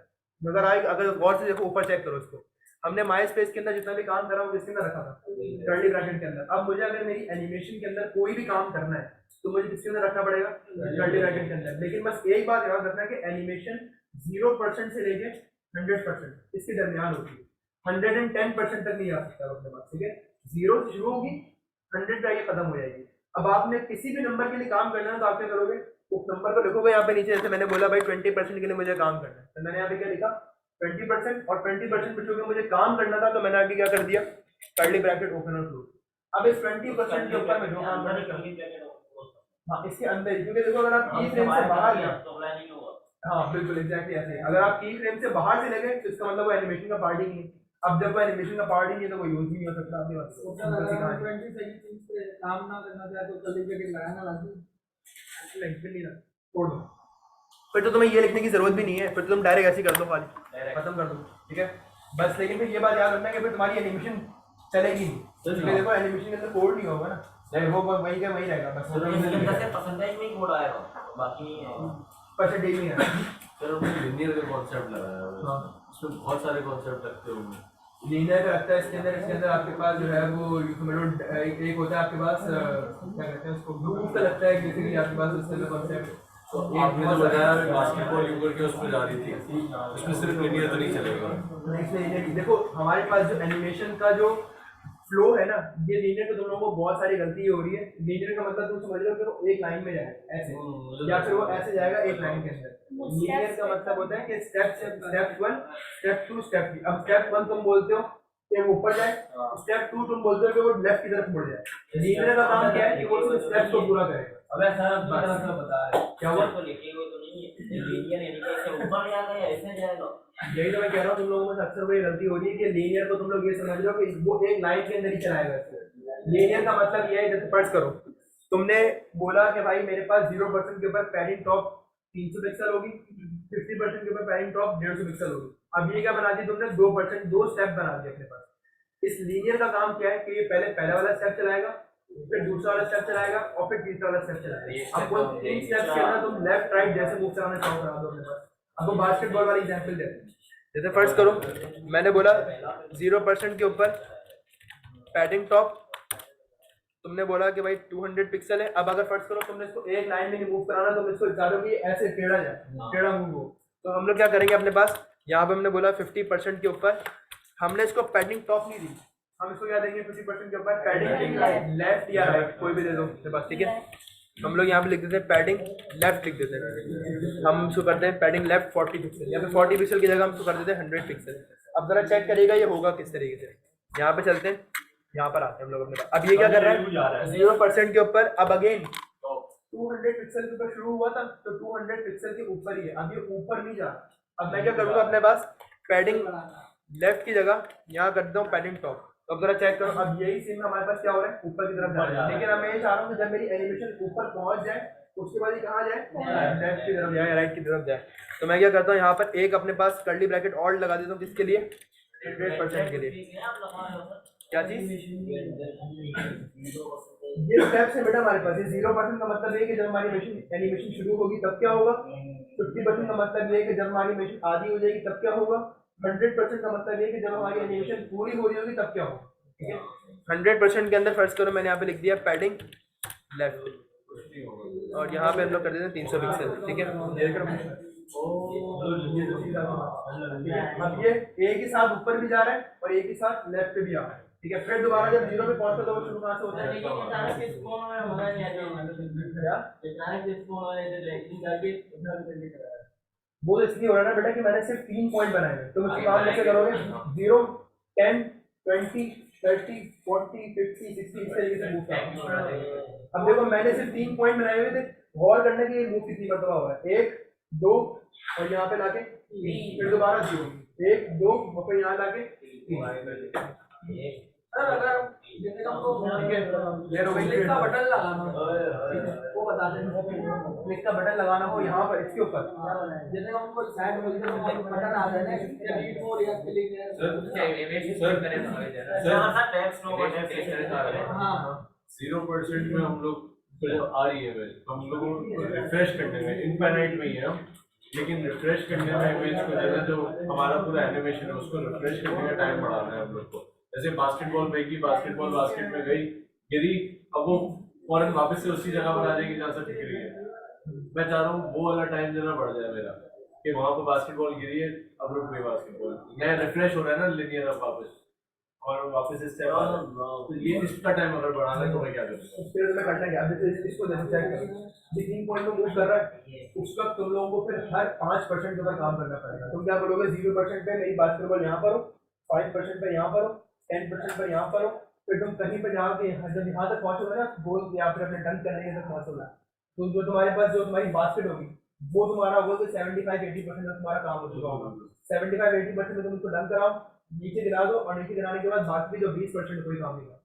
अगर गौर से देखो ऊपर चेक करो इसको, हमने माई स्पेस के अंदर जितना भी काम करा वो किसके अंदर रखा था, कर्ली ब्रैकेट के अंदर। अब मुझे अगर मेरी एनिमेशन के अंदर कोई भी काम करना है तो मुझे किसके अंदर रखना पड़ेगा, कर्ली ब्रैकेट के अंदर। लेकिन बस एक बात याद रखना है कि एनिमेशन 0% से लेके 100% इसके दरमियान होती है, 110% तक नहीं आ सकता अपने पास, ठीक है। 0 से शुरू होगी, 100 पे आके खत्म हो जाएगी। अब आपने किसी भी नंबर के लिए काम करना है तो आप क्या करोगे, उस नंबर को लिखोगे यहाँ पे नीचे, जैसे मैंने बोला भाई 20% के लिए मुझे काम करना है, तो मैंने यहाँ पे क्या लिखा 20%, और 20% में चूंकि मुझे काम करना था तो मैंने आगे क्या कर दिया, कर्ली ब्रैकेट ओपन और क्लोज। अब इस 20% के ऊपर मैं जो काम करना, हाँ इसके अंदर ही, क्योंकि देखो अगर आप की फ्रेम से बाहर गए, हाँ बिल्कुल एग्जैक्टली ऐसे, अगर आप की फ्रेम से बाहर चले गए तो इसका मतलब वो एनिमेशन का पार्ट ही नहीं है। अब जब वो एनिमेशन का पार्ट ही नहीं है तो वो यूज नहीं हो सकता आपके पास। 20 सेकंड पे काम ना करना चाहे तो कर्ली ब्रैकेट लगाना लाजमी नहीं, छोड़ दो, फिर तो तुम्हें ये लिखने की जरूरत भी नहीं है, फिर तो तुम डायरेक्ट ऐसे ही कर दो, खाली खत्म कर दो, ठीक है बस। लेकिन फिर ये बात याद रखना है कि फिर तुम्हारी एनिमेशन चलेगी नहीं, क्योंकि देखो एनिमेशन के अंदर कोड नहीं होगा ना, वो वही का वही रहेगा बस। परसेंटेज में ही कोड आएगा, बाकी परसेंटेज नहीं है। चलो लिनियर का कॉन्सेप्ट लगाया है, उसमें बहुत सारे कॉन्सेप्ट लगते होंगे। लीनियर का लगता है इसके अंदर आपके पास जो है वो एक होता है आपके पास क्या कहते हैं उसको, ग्रुप का लगता है बेसिकली आपके पास उसके अंदर कॉन्सेप्ट। तो आपने जो बताया बास्केटबॉल यूं करके उसमें जा रही थी, उसमें सिर्फ लिनियर तो नहीं चलेगा। नहीं देखो हमारे पास जो एनिमेशन का जो फ्लो है ना, ये लीनियर तो तुम लोगों को बहुत सारी गलती हो रही है। लीनियर का मतलब तुम समझ लो कि वो एक लाइन में जाएगा ऐसे, या फिर वो ऐसे जाएगा एक लाइन के अंदर। लीनियर का मतलब होता है कि स्टेप 1 स्टेप 2 स्टेप 3। अब स्टेप 1 तुम बोलते हो कि वो ऊपर जाए, स्टेप 2 तुम बोलते हो कि वो लेफ्ट की तरफ मुड़ जाए। लीनियर का काम क्या है कि वो सिर्फ स्टेप को पूरा करेगा। अबे सर अब बता रहे क्या हुआ, तो लिखे हुए तो नहीं है, लीनियर एनिमेशन से ऊपर जाएगा या ऐसे जाएगा। यही तो मैं कह रहा हूँ, तुम लोगों में अक्सर वही गलती हो रही है कि लीनियर को तुम लोग ये समझ लो कि वो एक लाइन के अंदर ही चलाएगा। लीनियर का मतलब ये है, जैसे फर्ज करो तुमने बोला कि भाई मेरे पास 0% के ऊपर पैडिंग टॉप 300 पिक्सल होगी, 50% के ऊपर पैडिंग टॉप 150 पिक्सल होगी। अब ये क्या बना दी तुमने, 2% 2 स्टेप बना दिए अपने पास। इस लीनियर का काम क्या है कि ये पहले पहला वाला स्टेप चलाएगा, फिर दूसरा वाला स्टेप चलाएगा और फिर तीसरा वाला स्टेप चलाएगा। अब वो 3 स्टेप्स के अंदर तुम लेफ्ट राइट जैसे मूव कराना चाहो करा दो अपने पास। अब वो बास्केटबॉल वाली एग्जांपल देते हैं, जैसे फर्स्ट करो मैंने बोला 0% के ऊपर पैडिंग टॉप, तुमने बोला कि भाई 200 पिक्सल है। अब अगर फर्स्ट करो तुमने इसको एक लाइन में नहीं मूव कराना, तुम इसको चाहो कि ऐसे टेढ़ा जाए, टेढ़ा मूव हो, तो हम लोग क्या करेंगे अपने पास यहाँ पे हमने बोला 50% के ऊपर हमने इसको पैडिंग टॉप नहीं दी, हम इसको क्या देंगे 50% के ऊपर पैडिंग लेफ्ट या राइट कोई भी दे दो अपने पास, ठीक है। हम लोग यहाँ पे लिख देते हैं पैडिंग लेफ्ट लिख देते हैं, हम इसको करते हैं पैडिंग लेफ्ट 40 पिक्सल, या फिर 40 पिक्सल की जगह हम इसको कर देते हैं 100 पिक्सल। अब जरा चेक करिएगा ये होगा किस तरीके से। यहाँ पे चलते हैं, यहाँ पर आते हैं हम लोग अपने पास। अब ये क्या कर रहा है 0% के ऊपर, अब अगेन 200 पिक्सल के ऊपर शुरू हुआ था तो 200 पिक्सल के ऊपर ही है, अब ये ऊपर नहीं जा रहा। अब मैं क्या करूँगा अपने पास पैडिंग लेफ्ट की जगह यहाँ कर देता हूँ पैडिंग टॉप। तो अब जरा चेक करो, अब यही सीन हमारे पास क्या हो रहा है, ऊपर की तरफ जा रहा है। लेकिन अब मैं ये चाह रहा हूँ कि जब मेरी एनिमेशन ऊपर पहुंच जाए उसके बाद ये कहाँ जाए, लेफ्ट की तरफ जाए, राइट की तरफ जाए। तो मैं क्या करता हूँ यहाँ पर एक अपने पास कर्ली ब्रैकेट और लगा देता हूँ, किसके लिए, 100% के लिए। क्या चीज, ये स्टेप्स है बेटा हमारे पास। ये 0% का मतलब ये कि जब हमारी एनिमेशन शुरू होगी तब क्या होगा, 50% का मतलब ये कि जब हमारी एनिमेशन आधी हो जाएगी तब क्या होगा, 100% का मतलब ये कि जब हमारी एनिमेशन पूरी हो रही होगी तब क्या होगा, ठीक है। 100% के अंदर फर्स्ट करो मैंने यहाँ पे लिख दिया पैडिंग लेफ्ट, और यहाँ पे हम लोग कर देते हैं 300 पिक्सल, ठीक है। अब ये एक ही साथ ऊपर भी जा रहा है और एक ही साथ लेफ्ट पे भी आ रहा है, ठीक है। फिर दोबारा जब 0 पे पहुंचता तो वो शुरू कहाँ से होता है, वो इसलिए हो रहा है ना बेटा कि मैंने सिर्फ 3 पॉइंट बनाए हैं, तो उसके बाद कैसे करोगे 0 10 20 30 40 50 60 इस तरीके से मूव करोगे। अब देखो मैंने सिर्फ 3 पॉइंट बनाए हुए थे, गौर करने की मूव कितनी मरतबा हुआ है, 1 2 और यहाँ पे लाके 3, फिर दोबारा 0 1 2 और फिर यहाँ लाके 3। जैसे हमको क्लियर हो गई, क्लिक का बटन लगाना वो बता दें, क्लिक का बटन लगाना हो यहाँ पर इसके ऊपर, जैसे हमको साइड में बटन आता है ना डिलीट मोड या क्लिक सर 0% में हम लोग फिर जब आ रही है इमेज तो हम लोगों को रिफ्रेश करने में इनफाइनाइट में ही है हम, लेकिन रिफ्रेश करने में इमेज को जैसे जो हमारा पूरा एनिमेशन है उसको रिफ्रेश करने में टाइम बढ़ाना है हम लोग को। जैसे बास्केटबॉल फेंकी, बास्केटबॉल बास्केट में गई, गिरी, अब वो फौरन वापस से उसी जगह पर आ जाएगी जहाँ से फेंक रही है। मैं चाह रहा हूँ वो वाला टाइम जरा बढ़ जाए मेरा, कि वहाँ पर बास्केटबॉल गिरी है, अब रुक गई बास्केटबॉल, मैं रिफ्रेश हो रहा है ना लिनियर अब वापस, और वापस इस टाइम तो ये इसका टाइम अगर बढ़ाना है तो मैं क्या करूँ? फिर मैं करना क्या, जैसे इसको जैसे चेक करो, ये 3 पॉइंट में मूव कर रहा है, उस वक्त तुम लोगों को फिर हर 5% का काम करना पड़ेगा। तुम क्या बोलोगे, 0% पे नहीं बास्केटबॉल यहाँ पर हो, 5% पे यहाँ पर हो, 10% पे यहाँ पर हो, फिर तुम कहीं पे जाओगे, जब यहाँ तक पहुंचोगे ना गोल या फिर अपने डन करने तक पहुंचोगे, तो जो तुम्हारे पास जो तुम्हारी बास्केट होगी वो तुम्हारा वो तो 75-80% तुम्हारा काम हो चुका होगा। 75-80% में तुम उसको डन कराओ, नीचे गिरा दो, और नीचे गिराने के बाद बाकी जो 20% कोई काम नहीं करा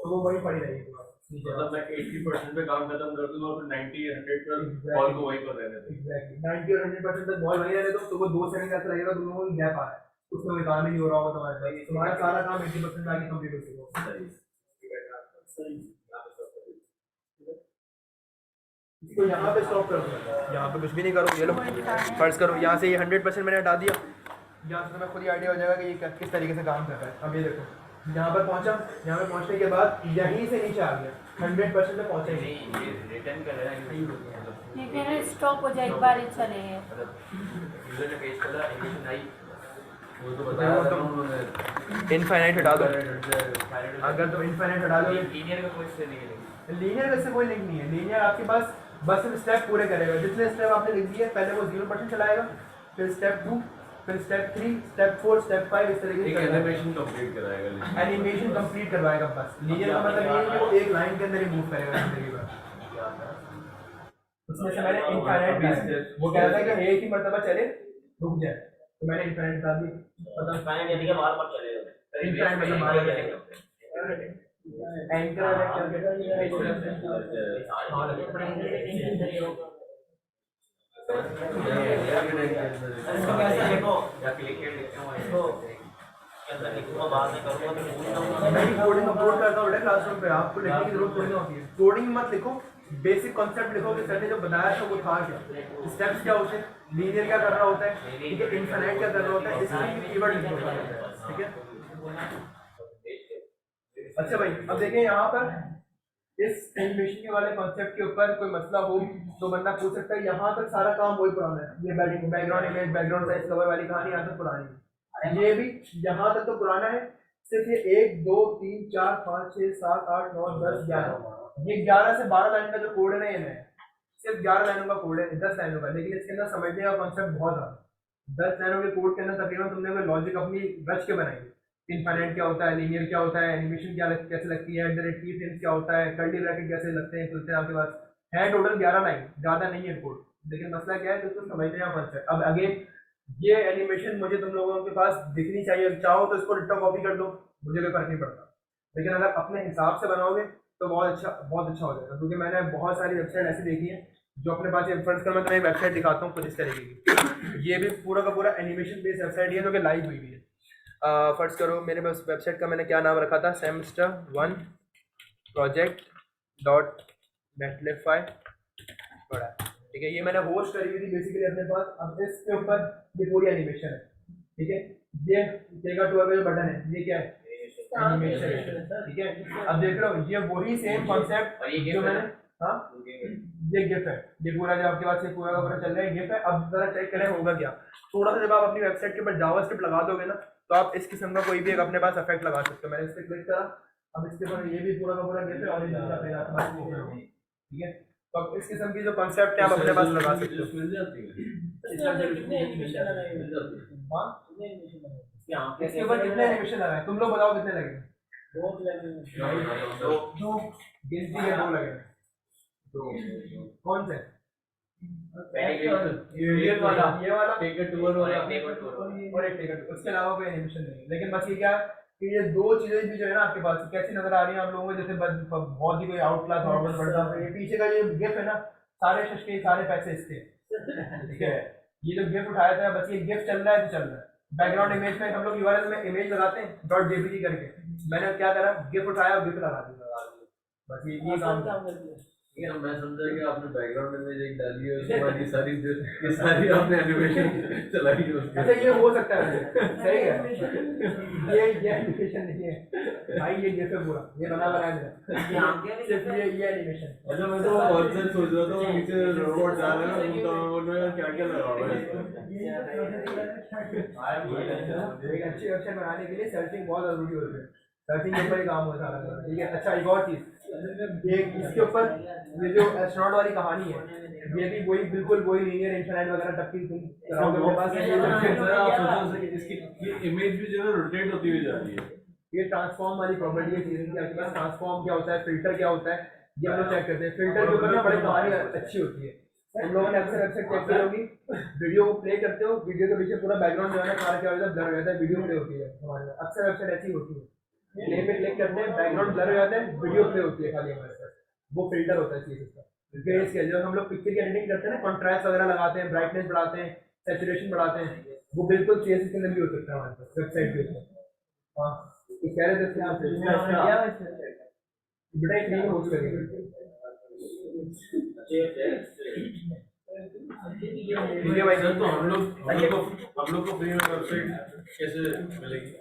तो वो वही पड़ी रहेगी तुम्हारा। मतलब मैं 80% पे काम खत्म कर दूंगा, फिर 90-100 पर बॉल को वहीं पर रहने दूं। एग्जैक्टली 90 और 100% तक बॉल वहीं रहने दो, तो वो 2 सेकंड ऐसा लगेगा तुम लोगों को गैप आ रहा है, उसमें कोई काम ही नहीं हो रहा होगा तुम्हारे पास, तुम्हारा सारा काम 80% आगे कंप्लीट हो चुका होगा। तो यहाँ पे स्टॉप करो, यहाँ पे कुछ भी नहीं करो, ये लो फर्ज करो यहाँ से ये 100% मैंने हटा दिया, यहाँ से तुम्हें खुद ही आइडिया हो जाएगा कि ये किस तरीके से काम कर रहा है। अब ये देखो यहाँ पर पहुँचा, यहाँ पे पहुँचने के बाद यहीं से नीचे आ गया, 100% पे पहुँचा ही नहीं, रिटर्न कर रहा है ये कह रहे स्टॉप हो जाए, एक बार ही चले यूजर ने पेज खोला, एनिमेशन आई, वो तो बताया था उन्होंने। इनफाइनाइट हटा दो, अगर तुम इनफाइनाइट हटा दोगे, लीनियर का कोई से नहीं है, लीनियर वैसे कोई लिंक नहीं है, लीनियर आपके पास बस स्टेप पूरे करेगा, जितने स्टेप आपने लिख दिए पहले वो 0% चलाएगा, फिर स्टेप 2, फिर स्टेप 3, स्टेप 4, स्टेप 5, इस तरीके एक एनिमेशन कंप्लीट कराएगा, एनिमेशन कंप्लीट करवाएगा बस। लीनियर का मतलब ये है कि वो एक लाइन के अंदर ही मूव करेगा जिंदगी भर। उसमें से मैंने इनफाइनाइट, वो कह रहा था कि एक ही मर्तबा चले रुक जाए, तो मैंने इनफाइनाइट बता दी, मतलब फाइनल यानी कि बार बार चलेगा, इनफाइनाइट मतलब बार बार चलेगा। एंकर इसको कैसे लिखो या क्लिक लिखते हो इसको के अंदर लिखूंगा, बाद में करूंगा तो भूल मैं कोडिंग अपलोड करता हूँ क्लासरूम पे, आपको लिखने की जरूरत थोड़ी होती है, कोडिंग मत लिखो, बेसिक कॉन्सेप्ट लिखो कि सर ने जो बताया था वो था क्या, स्टेप्स क्या होते हैं, लीनियर क्या कर रहा होता है, ठीक है, इनफाइनाइट क्या कर रहा होता है, इसकी कीवर्ड लिखो, ठीक है। अच्छा भाई, अब देखें यहाँ पर इस एनिमेशन के वाले कॉन्सेप्ट के ऊपर कोई मसला हो तो बंदा पूछ सकता है, यहाँ तक सारा काम वही पुराना है, ये background image, background size cover वाली कहानी यहाँ तक पुरानी है, ये भी यहाँ तक तो पुराना है, सिर्फ ये 1 2 3 4 5 6 7 8 9 10 11, ये 11 से 12 लाइन का जो कोड है ना, ये नया सिर्फ 11 लाइनों का कोड है, 10 लाइनों का, लेकिन इसके अंदर समझने का कॉन्सेप्ट बहुत ज़्यादा। 10 लाइनों के कोड के अंदर तकरीबन तुमने कोई लॉजिक अपनी रच के बनाई, इनफाइनाइट क्या होता है, लीनियर क्या होता है, एनिमेशन क्या कैसे लगती है, की फ्रेम्स क्या होता है, कर्ली ब्रैकेट कैसे लगते हैं, खुलते हैं, आपके पास है टोटल 11 लाइन, ज़्यादा नहीं है कोड, लेकिन मसला क्या है दोस्तों, समझते हैं कॉन्सेप्ट। अब अगेन ये एनिमेशन मुझे तुम लोगों के पास दिखनी चाहिए, चाहो तो इसको डिट्टो कॉपी कर लो, मुझे कोई फर्क नहीं पड़ता, लेकिन अगर अपने हिसाब से बनाओगे तो बहुत अच्छा हो जाएगा, क्योंकि मैंने बहुत सारी वेबसाइट ऐसी देखी है जो अपने पास फर्ज कर, मैं तुम्हें एक वेबसाइट दिखाता हूँ कुछ इस तरीके की, ये भी पूरा का पूरा एनिमेशन बेस्ड वेबसाइट है जो कि लाइव हुई भी है। फर्ज करो मेरे पास वेबसाइट का मैंने क्या नाम रखा था, semester1 project.netlify, ठीक है, ये मैंने होस्ट करी हुई थी बेसिकली अपने पास। अब इसके ऊपर ये पूरी एनिमेशन है, ठीक है, ये टेक टू का जो बटन है ये क्या है, एनिमेशन, ठीक है। अब देख रहे हो ये वही सेम कॉन्सेप्ट जो मैंने, हाँ ये गिफ है, ये पूरा जो आपके पास ये पूरा का पूरा चल रहा है गिफ है। अब जरा चेक करें होगा क्या, थोड़ा सा जब आप अपनी वेबसाइट के ऊपर जावास्क्रिप्ट लगा दोगे ना, तो आप इस किस्म का कोई भी एक अपने पास इफेक्ट लगा सकते हो। मैंने इस पर क्लिक करा, अब इसके ऊपर ये भी पूरा का पूरा गिफ है और ये ठीक है, तो अब इस किस्म की जो कॉन्सेप्ट है आप अपने पास लगा सकते हो। मिल जाती है इसके ऊपर कितने एनिमेशन लगाए तुम लोग बताओ, कितने लगे? 2 गिनती के 2 लगे, कौन से? ये वाला टेक टूर वाला और एक टिकट, उसके अलावा कोई एनिमेशन नहीं। लेकिन बस ये क्या कि ये 2 चीजें भी जो है ना आपके पास कैसी नजर आ रही है आप लोगों को, जैसे बहुत ही कोई आउट क्लास आउटवर्ड बढ़ता है। ये पीछे का ये गिफ्ट है ना, सारे शशके सारे पैसे इसके, ठीक है, ये जो गिफ्ट उठाया था बस ये गिफ्ट चल रहा है तो चल रहा है। बैकग्राउंड इमेज में हम लोग यूआरएल में इमेज लगाते हैं .jpg करके, मैंने क्या करा गिफ्ट उठाया और गिफ्ट लगा दिया, बस ये काम। ठीक है, मैं समझा कि आपने बैकग्राउंड इमेज एक डाली है, उसके बाद ये सारी आपने एनिमेशन चलाई है उसके। अच्छा ये हो सकता है, सही है। ये एनिमेशन नहीं है भाई, ये जैसे पूरा ये बना बनाया मेरा, सिर्फ ये एनिमेशन। अच्छा मैं तो बहुत से सोच रहा था नीचे रोबोट जा रहे हैं, घूमता हुआ बोल रहे हैं क्या क्या लगा हुआ है इसमें। एक अच्छी वेबसाइट बनाने के लिए सर्चिंग बहुत जरूरी होती है, सर्चिंग के ऊपर ही काम होता है। ठीक है, अच्छा एक और चीज, एक इसके ऊपर ये जो एस्ट्रोनॉट वाली कहानी है, ये भी वही बिल्कुल वही लीनियर इन्फिनाइट वगैरह तक की तुम कराओगे मेरे पास ये इसकी ये इमेज भी जो है रोटेट होती हुई जा रही है। ये ट्रांसफॉर्म वाली प्रॉपर्टी है चीज़ की। आपके पास ट्रांसफॉर्म क्या होता है, फिल्टर क्या होता है, ये हम लोग चेक करते हैं। फिल्टर के ऊपर ना बड़ी कहानी अच्छी होती है, हम लोगों ने अक्सर अक्सर चेक की होगी। वीडियो को प्ले करते हो, वीडियो के पीछे पूरा बैकग्राउंड जो है ना सारा क्या होता है, ब्लर हो जाता है, वीडियो प्ले होती है हमारे पास अक्सर अक्सर ऐसी होती है। प्ले पे क्लिक करते हैं, बैकग्राउंड ब्लर हो जाता है, वीडियो प्ले होती है खाली हमारे पास। वो फिल्टर होता है चीज़ उसका। ग्रेस के जब हम लोग पिक्चर की एडिटिंग करते हैं ना, कॉन्ट्रास्ट वगैरह लगाते हैं, ब्राइटनेस बढ़ाते हैं, सैचुरेशन बढ़ाते हैं, वो बिल्कुल CSS के अंदर भी हो सकता है हमारे पास वेबसाइट के ऊपर। हाँ तो कह रहे थे बेटा एक नहीं होस्ट करेंगे। ठीक है भाई सर, तो हम लोग को फ्री में वेबसाइट कैसे मिलेगी?